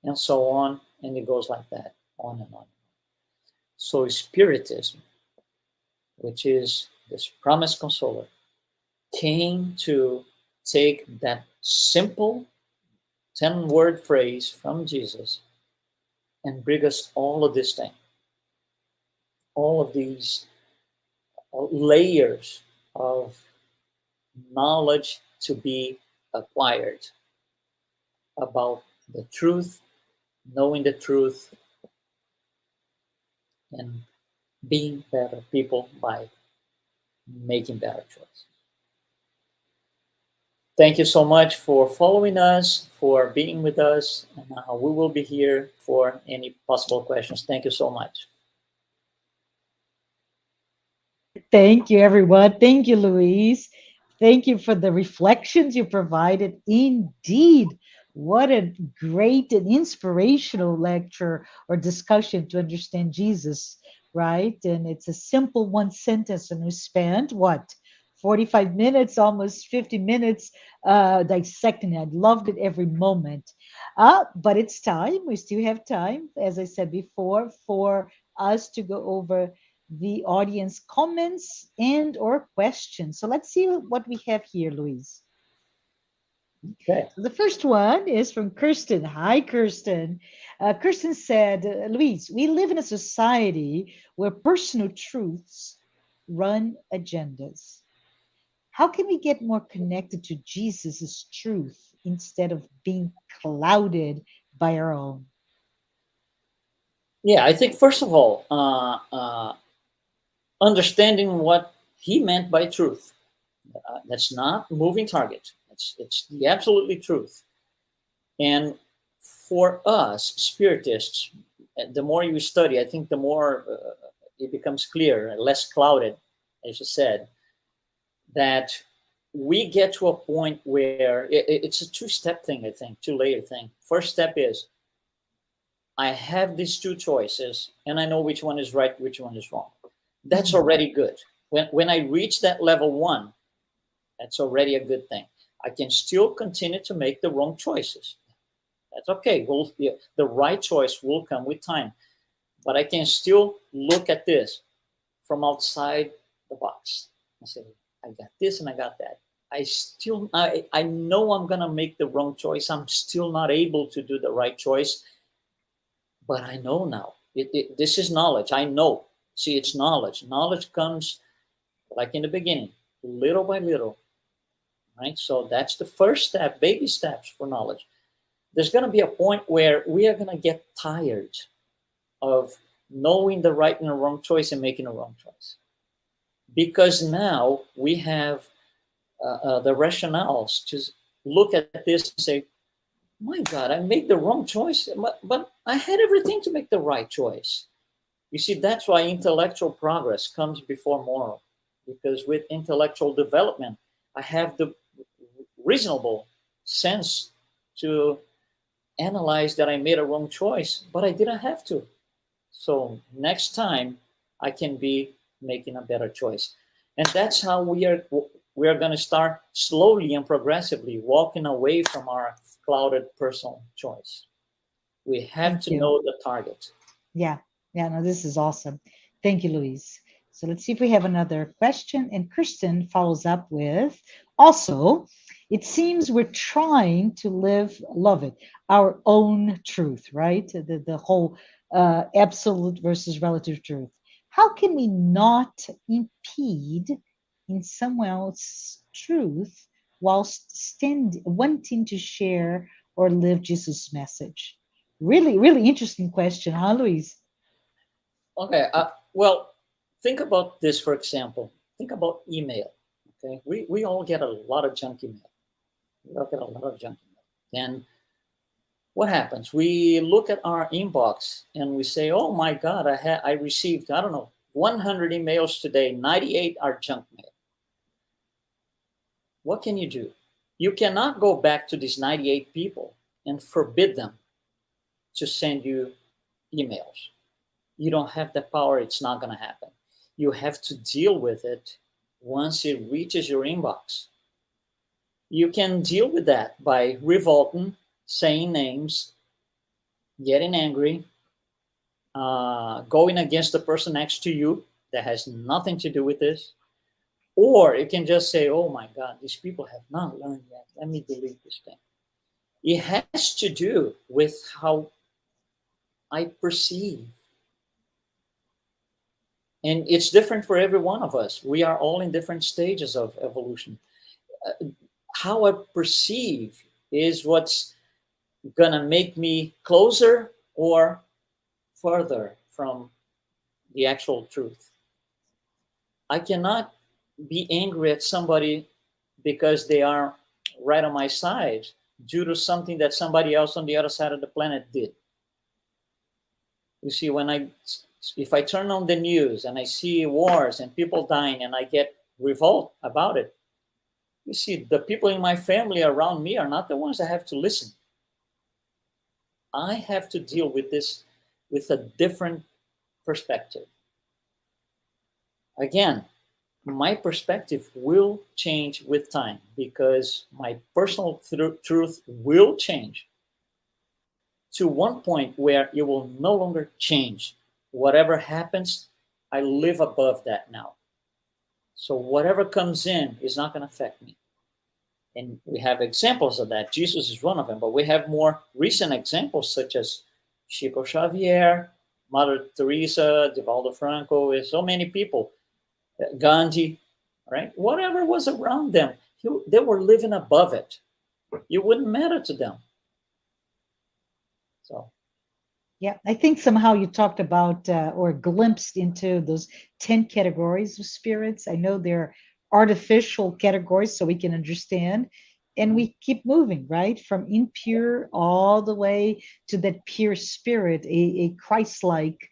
B: and so on, and it goes like that, on and on. So Spiritism, which is this promised consoler, came to take that simple 10-word phrase from Jesus and bring us all of this thing, all of these layers of knowledge to be acquired about the truth, knowing the truth, and being better people by making better choices. Thank you so much for following us, for being with us, and we will be here for any possible questions. Thank you so much.
A: Thank you, everyone. Thank you, Luiz. Thank you for the reflections you provided. Indeed, what a great and inspirational lecture or discussion to understand Jesus, right? And it's a simple one sentence, and we spent what? 45 minutes, almost 50 minutes dissecting it. I loved it every moment. But it's time. We still have time, as I said before, for us to go over the audience comments and or questions. So let's see what we have here, Luiz.
B: Okay.
A: So the first one is from Kirsten. Hi, Kirsten. Kirsten said, Luiz, we live in a society where personal truths run agendas. How can we get more connected to Jesus's truth instead of being clouded by our own?
B: Yeah, I think first of all, understanding what he meant by truth. That's not moving target. It's the absolutely truth. And for us spiritists, the more you study, I think the more it becomes clear and less clouded, as you said, that we get to a point where it's a two-step thing, I think, two-layer thing. First step is, I have these two choices, and I know which one is right, which one is wrong. That's already good. When I reach that level 1, that's already a good thing. I can still continue to make the wrong choices. That's okay. The right choice will come with time. But I can still look at this from outside the box and say, I got this and I got that. I know I'm going to make the wrong choice. I'm still not able to do the right choice. But I know now. This is knowledge. I know. See, it's knowledge. Knowledge comes, like in the beginning, little by little. Right? So that's the first step, baby steps for knowledge. There's going to be a point where we are going to get tired of knowing the right and the wrong choice and making a wrong choice. Because now we have the rationales to look at this and say, my God, I made the wrong choice, but I had everything to make the right choice. You see, that's why intellectual progress comes before moral. Because with intellectual development, I have the reasonable sense to analyze that I made a wrong choice, but I didn't have to. So next time I can be making a better choice. And that's how we are going to start slowly and progressively walking away from our clouded personal choice. We have to know the target.
A: Yeah, no, this is awesome. Thank you, Luiz. So let's see if we have another question. And Kirsten follows up with, also, it seems we're trying to love it, our own truth, right? The whole absolute versus relative truth. How can we not impede in someone else's truth whilst wanting to share or live Jesus' message? Really, really interesting question, huh, Luiz?
B: Okay. Well, think about this, for example. Think about email. Okay. We all get a lot of junk email. We all get a lot of junk email. And what happens? We look at our inbox and we say, oh my God, I received, 100 emails today. 98 are junk mail. What can you do? You cannot go back to these 98 people and forbid them to send you emails. You don't have the power. It's not going to happen. You have to deal with it once it reaches your inbox. You can deal with that by revolting, saying names, getting angry, going against the person next to you that has nothing to do with this. Or you can just say, oh my God, these people have not learned yet. Let me delete this thing. It has to do with how I perceive. And it's different for every one of us. We are all in different stages of evolution. How I perceive is what's going to make me closer or further from the actual truth. I cannot be angry at somebody because they are right on my side due to something that somebody else on the other side of the planet did. You see, if I turn on the news and I see wars and people dying and I get revolt about it, you see, the people in my family around me are not the ones that have to listen. I have to deal with this with a different perspective. Again, my perspective will change with time because my personal truth will change to one point where it will no longer change. Whatever happens, I live above that now. So whatever comes in is not going to affect me. And we have examples of that. Jesus is one of them, but we have more recent examples such as Chico Xavier, Mother Teresa, Divaldo Franco, so many people, Gandhi, right? Whatever was around them, they were living above it. It wouldn't matter to them. So.
A: Yeah, I think somehow you talked about or glimpsed into those 10 categories of spirits. I know they're artificial categories so we can understand. And we keep moving, right? From impure all the way to that pure spirit, a Christ-like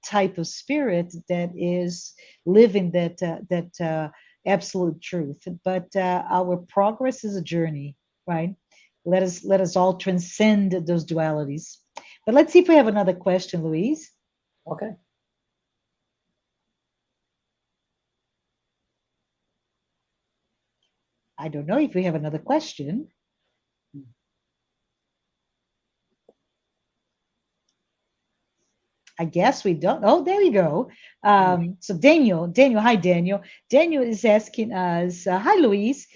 A: type of spirit that is living that absolute truth. But our progress is a journey, right? Let us all transcend those dualities. But let's see if we have another question, LUIZ.
B: Okay.
A: I don't know if we have another question. I guess we don't. Oh, there we go. So Daniel, hi Daniel. Daniel is asking us, hi LUIZ,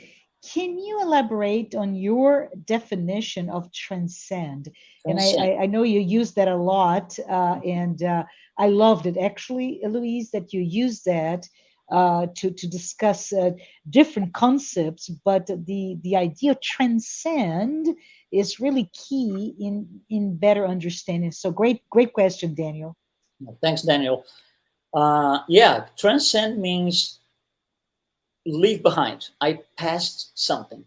A: can you elaborate on your definition of transcend? And I know you use that a lot, and I loved it actually, LUIZ, that you use that to discuss different concepts, but the idea of transcend is really key in better understanding. So great question, Daniel.
B: Thanks, Daniel. Yeah, transcend means leave behind. I passed something.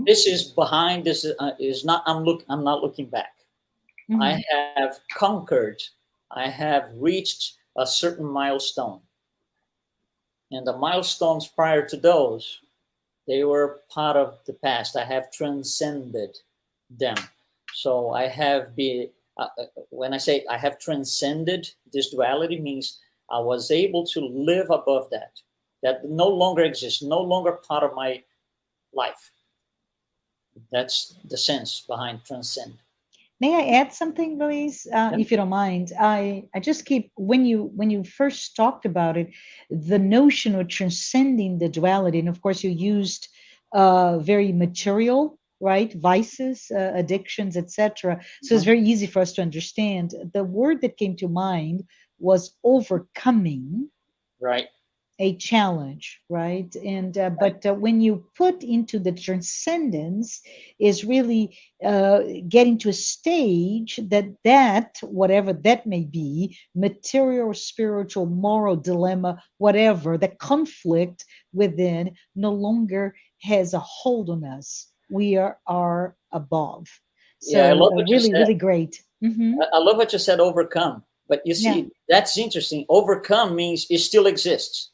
B: This is behind. This is not. I'm not looking back. I have conquered. I have reached a certain milestone, and the milestones prior to those, they were part of the past. I have transcended them. So I have been. When I say I have transcended this duality, means I was able to live above that. That no longer exists, no longer part of my life. That's the sense behind transcend.
A: May I add something, LUIZ, if you don't mind? I just keep when you first talked about it, the notion of transcending the duality, and of course you used very material, right, vices, addictions, etc. So it's very easy for us to understand. The word that came to mind was overcoming.
B: Right.
A: A challenge, right? And but when you put into the transcendence is really getting to a stage that whatever that may be, material, spiritual, moral dilemma, whatever, the conflict within no longer has a hold on us. We are above. So
B: yeah, I love what
A: really,
B: you said.
A: really great.
B: I love what you said, overcome. But you see, that's interesting. Overcome means it still exists.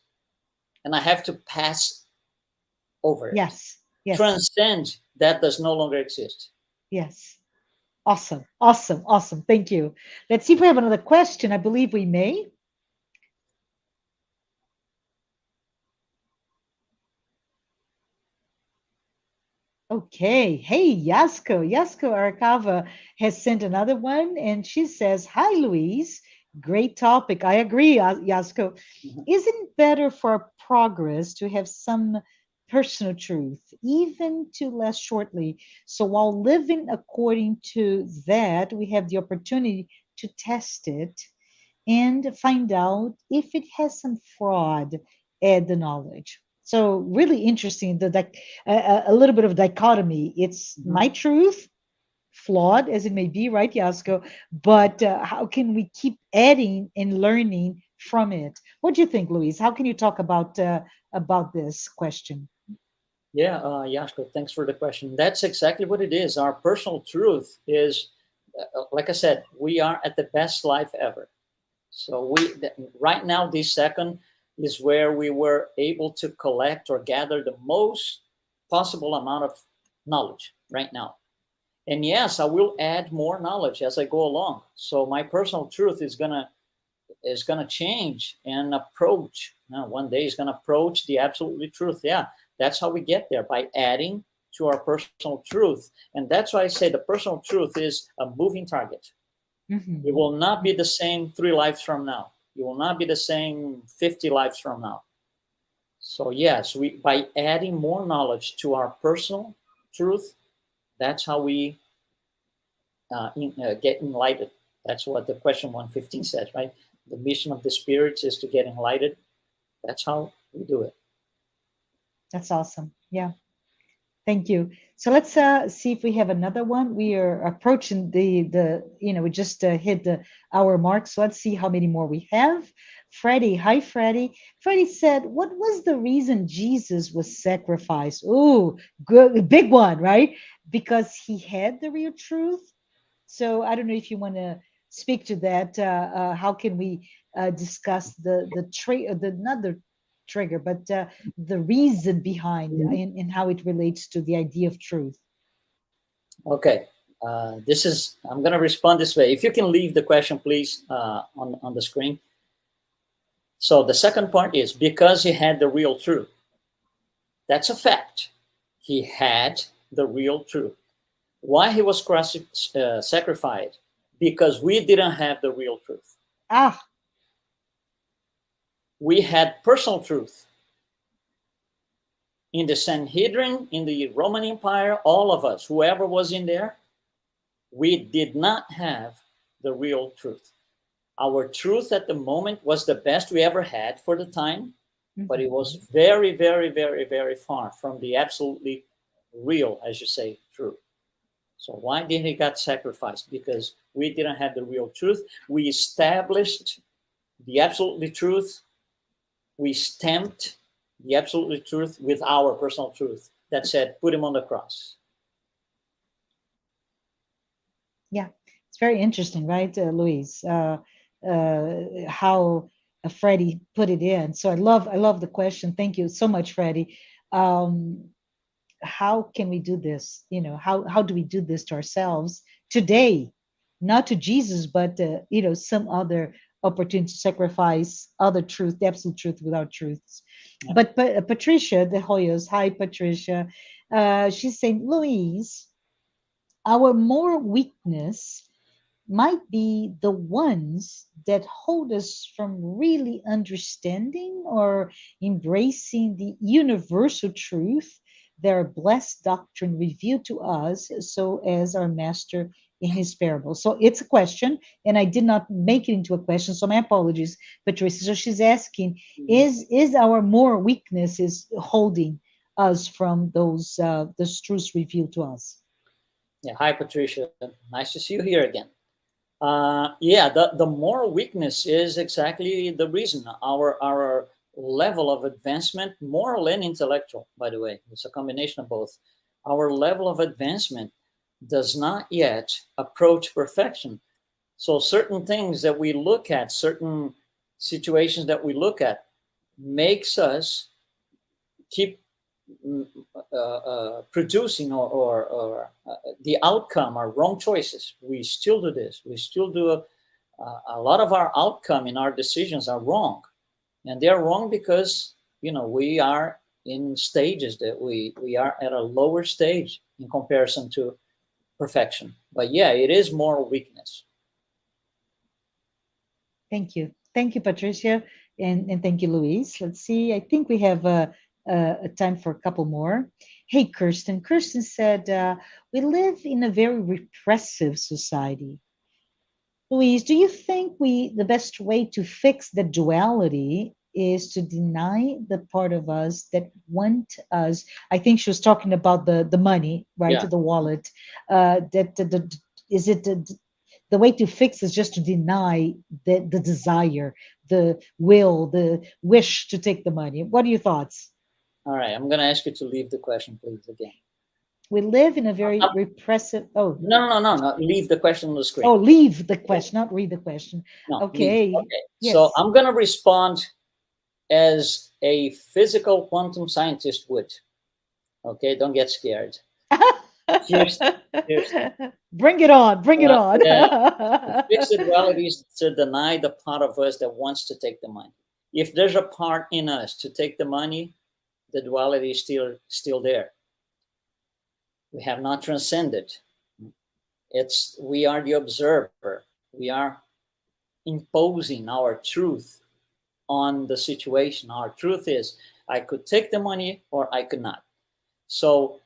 B: And I have to pass over it.
A: Yes. Yes.
B: transcend that does no longer exist.
A: Yes. Awesome. Awesome. Awesome. Thank you. Let's see if we have another question. I believe we may. Okay. Hey, Yasko. Yasko Arakawa has sent another one, and she says, "Hi, Louise. Great topic. I agree, Yasko. Isn't it better for progress to have some personal truth, even to less shortly? So while living according to that, we have the opportunity to test it and find out if it has some fraud at the knowledge." So really interesting, a little bit of dichotomy. It's my truth, flawed as it may be, right, Yasko? But how can we keep adding and learning from it? What do you think, Luis? How can you talk about this question?
B: Yeah, Yashko, thanks for the question. That's exactly what it is. Our personal truth is, like I said, we are at the best life ever. So right now, this second is where we were able to collect or gather the most possible amount of knowledge right now. And yes, I will add more knowledge as I go along. So my personal truth is gonna change and approach. One day is gonna approach the absolutely truth. Yeah, that's how we get there, by adding to our personal truth. And that's why I say the personal truth is a moving target.
A: Mm-hmm.
B: It will not be the same 3 lives from now. It will not be the same 50 lives from now. So yes, by adding more knowledge to our personal truth, that's how we get enlightened. That's what the question 115 says, right? The mission of the spirits is to get enlightened. That's how we do it.
A: That's awesome. Yeah. Thank you. So let's see if we have another one. We are approaching we just hit the hour mark. So let's see how many more we have. Freddie, hi, Freddie. Freddie said, "What was the reason Jesus was sacrificed?" Oh, good, big one, right? Because he had the real truth. So I don't know if you want to speak to that. How can we discuss the not the trigger, but the reason behind and how it relates to the idea of truth?
B: Okay. I'm going to respond this way. If you can leave the question, please, on the screen. So the second part is because he had the real truth. That's a fact. He had the real truth. Why he was sacrificed? Because we didn't have the real truth.
A: Ah,
B: we had personal truth. In the Sanhedrin, in the Roman Empire, all of us, whoever was in there, we did not have the real truth. Our truth at the moment was the best we ever had for the time, but it was very, very, very, very far from the absolutely real, as you say, truth. So why did he get sacrificed? Because we didn't have the real truth. We established the absolutely truth. We stamped the absolutely truth with our personal truth that said, put him on the cross.
A: yeah, it's very interesting, right, Luis? How Freddie put it in. So I love the question. Thank you so much, Freddie. How can we do this? How do we do this to ourselves today? Not to Jesus, but some other opportunity to sacrifice other truth, the absolute truth without truths. Yeah. But Patricia de Hoyos, hi Patricia, she's saying, Louise, our moral weakness might be the ones that hold us from really understanding or embracing the universal truth that our blessed doctrine revealed to us, so as our master in his parable. So it's a question, and I did not make it into a question, so my apologies, Patricia. So she's asking, is our moral weakness is holding us from those truths revealed to us?
B: Yeah, hi Patricia, nice to see you here again. The moral weakness is exactly the reason. Our level of advancement, moral and intellectual, by the way, it's a combination of both. Our level of advancement does not yet approach perfection. So certain things that we look at, certain situations that we look at, makes us keep producing or the outcome are wrong choices. We still do this. We still do a lot of our outcome in our decisions are wrong, and they are wrong because we are in stages that we are at a lower stage in comparison to perfection. But yeah, it is moral weakness.
A: Thank you. Thank you, Patricia. And thank you, Luis. Let's see. I think we have a time for a couple more. Hey, Kirsten. Kirsten said, we live in a very repressive society. Luis, do you think the best way to fix the duality is to deny the part of us that want us? I think she was talking about the money, right,
B: Yeah.
A: the wallet. Is it the way to fix is just to deny the desire, the will, the wish to take the money? What are your thoughts?
B: All right, I'm going to ask you to leave the question, please, again.
A: We live in a very repressive. Oh,
B: no. Leave the question on the screen.
A: Oh, leave the question, not read the question.
B: No,
A: okay.
B: Okay.
A: Yes.
B: So I'm going to respond as a physical quantum scientist would. Okay, don't get scared. Here's
A: Bring it on. Bring it on.
B: To fix the duality is to deny the part of us that wants to take the money. If there's a part in us to take the money, the duality is still there. We have not transcended. We are the observer. We are imposing our truth on the situation. Our truth is, I could take the money or I could not. So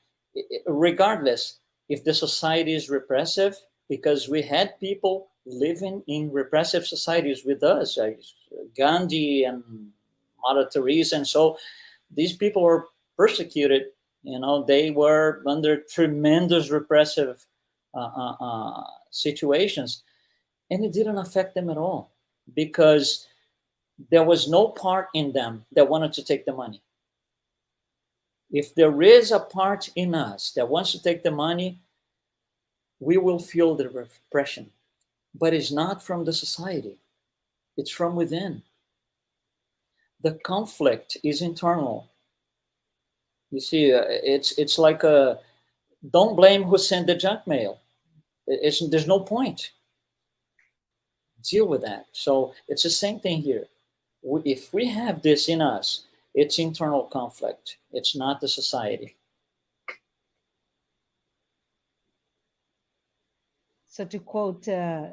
B: regardless, if the society is repressive, because we had people living in repressive societies with us, like Gandhi and Mother Teresa, and so these people were persecuted. They were under tremendous repressive situations, and it didn't affect them at all because there was no part in them that wanted to take the money. If there is a part in us that wants to take the money, we will feel the repression, but it's not from the society. It's from within. The conflict is internal. You see, it's like don't blame who sent the junk mail. There's no point. Deal with that. So it's the same thing here. If we have this in us, it's internal conflict. It's not the society.
A: So to quote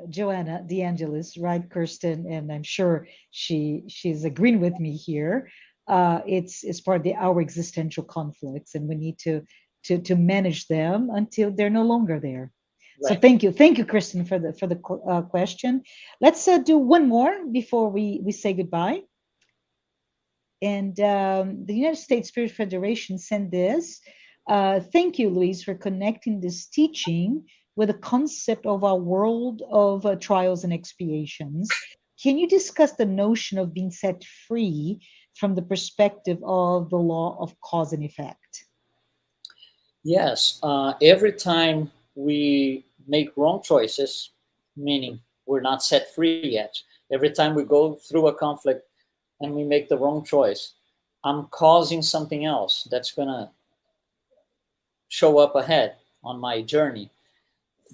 A: Joanna DeAngelis, right, Kirsten, and I'm sure she's agreeing with me here. It's part of our existential conflicts, and we need to manage them until they're no longer there. Right. So thank you, Kristen, for the question. Let's do one more before we say goodbye. And the United States Spirit Federation sent this. Thank you, Luis, for connecting this teaching with the concept of our world of trials and expiations. Can you discuss the notion of being set free from the perspective of the law of cause and effect?
B: Yes. Every time we make wrong choices, meaning we're not set free yet, every time we go through a conflict and we make the wrong choice, I'm causing something else that's going to show up ahead on my journey.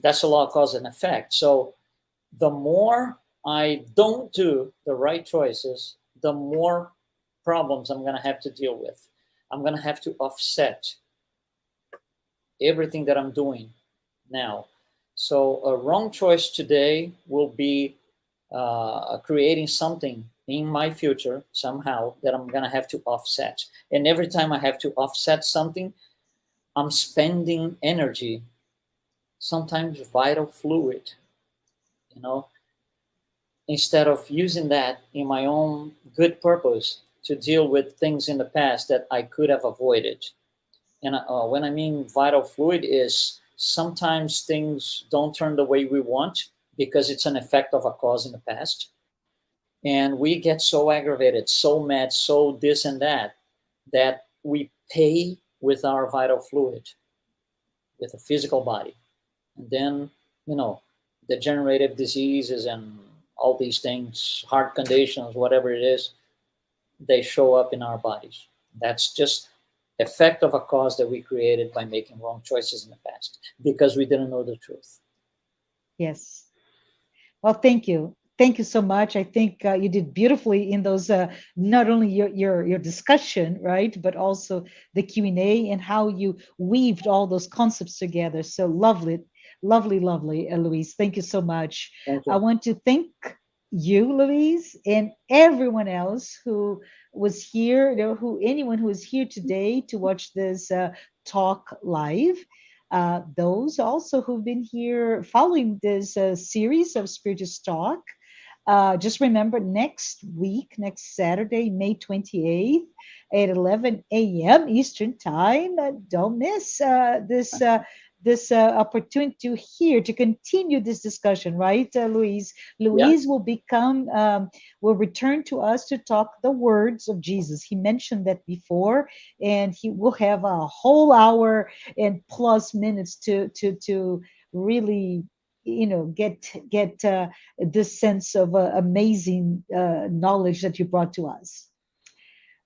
B: That's a law of cause and effect. So the more I don't do the right choices, the more problems I'm going to have to deal with. I'm going to have to offset everything that I'm doing now. So a wrong choice today will be creating something in my future somehow that I'm going to have to offset. And every time I have to offset something, I'm spending energy, sometimes vital fluid, instead of using that in my own good purpose to deal with things in the past that I could have avoided. And when I mean vital fluid is sometimes things don't turn the way we want because it's an effect of a cause in the past. And we get so aggravated, so mad, so this and that we pay with our vital fluid, with the physical body. And then, degenerative diseases and all these things, heart conditions, whatever it is, they show up in our bodies. That's just effect of a cause that we created by making wrong choices in the past because we didn't know the truth.
A: Yes. Well, thank you. Thank you so much. I think you did beautifully in those, not only your discussion, right, but also the Q&A and how you weaved all those concepts together. So lovely, lovely, lovely, LUIZ. Thank you so much.
B: Thank
A: I
B: you.
A: want to thank you, LUIZ, and everyone else who was here, anyone who is here today to watch this talk live. Those also who've been here following this series of Spiritist Talk. Just remember next week, next Saturday, May 28th at 11 a.m. Eastern Time. Don't miss this opportunity to hear, to continue this discussion, right, LUIZ?
B: Yeah.
A: LUIZ will return to us to talk the words of Jesus. He mentioned that before, and he will have a whole hour and plus minutes to really get this sense of amazing knowledge that you brought to us.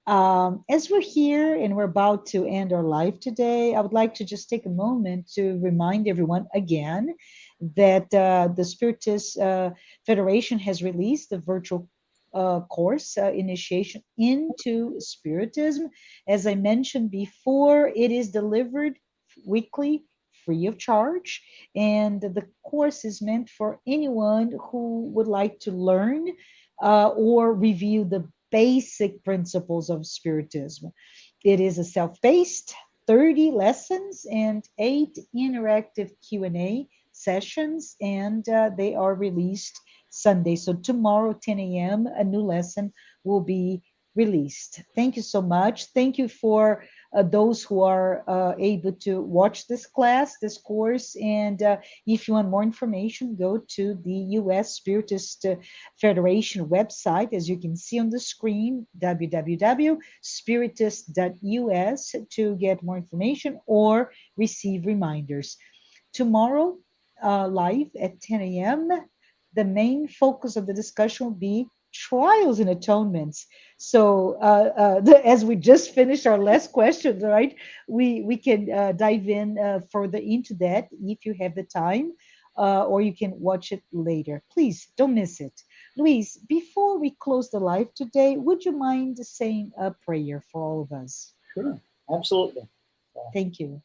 A: As we're here and we're about to end our life today, I would like to just take a moment to remind everyone again that the Spiritist Federation has released the virtual course, Initiation into Spiritism. As I mentioned before, it is delivered weekly, free of charge, and the course is meant for anyone who would like to learn or review the basic principles of Spiritism. It is a self-paced 30 lessons and 8 interactive Q&A sessions, and they are released Sunday. So tomorrow, 10 a.m., a new lesson will be released. Thank you so much. Thank you for those who are able to watch this class, this course. And if you want more information, go to the U.S. Spiritist Federation website, as you can see on the screen, www.spiritist.us, to get more information or receive reminders. Tomorrow, live at 10 a.m., the main focus of the discussion will be trials and atonements. So as we just finished our last question, right, we can dive in further into that if you have the time, or you can watch it later. Please don't miss it. LUIZ, before we close the live today, would you mind saying a prayer for all of us?
B: Sure, absolutely.
A: Thank you.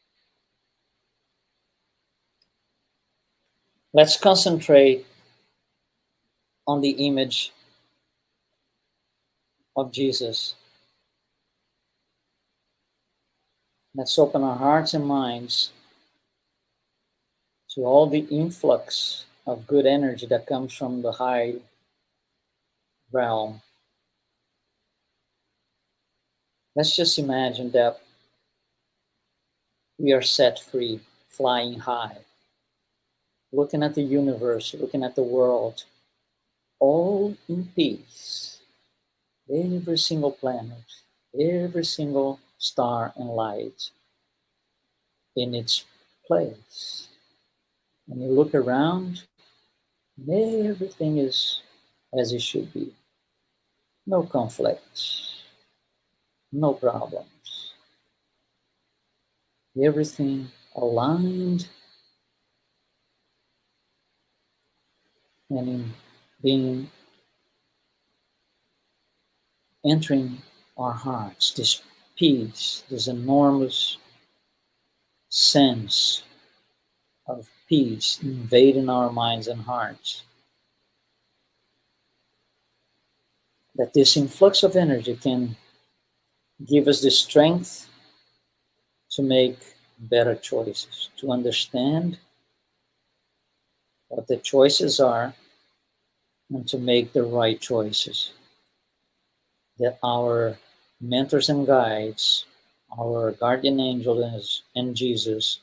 B: Let's concentrate on the image of Jesus. Let's open our hearts and minds to all the influx of good energy that comes from the high realm. Let's just imagine that we are set free, flying high, looking at the universe, looking at the world, all in peace. Every single planet, every single star and light in its place. And you look around, everything is as it should be. No conflicts, no problems. Everything aligned and in being entering our hearts, this peace, this enormous sense of peace invading our minds and hearts. That this influx of energy can give us the strength to make better choices, to understand what the choices are, and to make the right choices. That our mentors and guides, our guardian angels and Jesus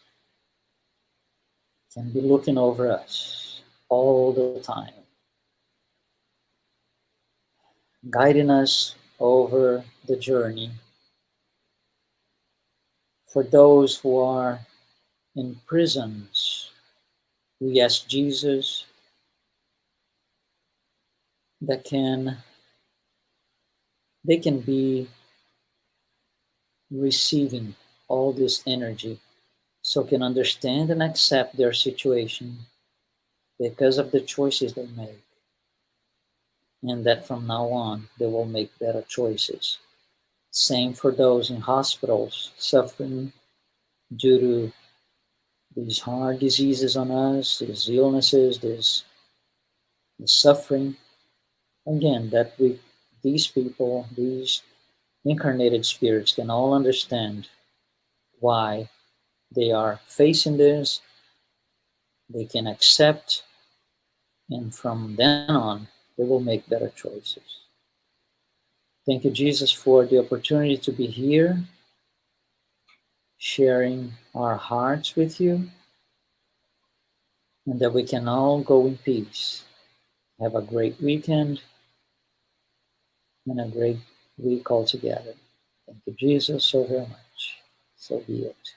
B: can be looking over us all the time, guiding us over the journey. For those who are in prisons, we ask Jesus that they can be receiving all this energy so can understand and accept their situation because of the choices they make. And that from now on, they will make better choices. Same for those in hospitals suffering due to these hard diseases on us, these illnesses, this suffering. Again, that these people, these incarnated spirits can all understand why they are facing this. They can accept, and from then on, they will make better choices. Thank you, Jesus, for the opportunity to be here, sharing our hearts with you, and that we can all go in peace. Have a great weekend and a great week altogether. Thank you, Jesus, so very much. So be it.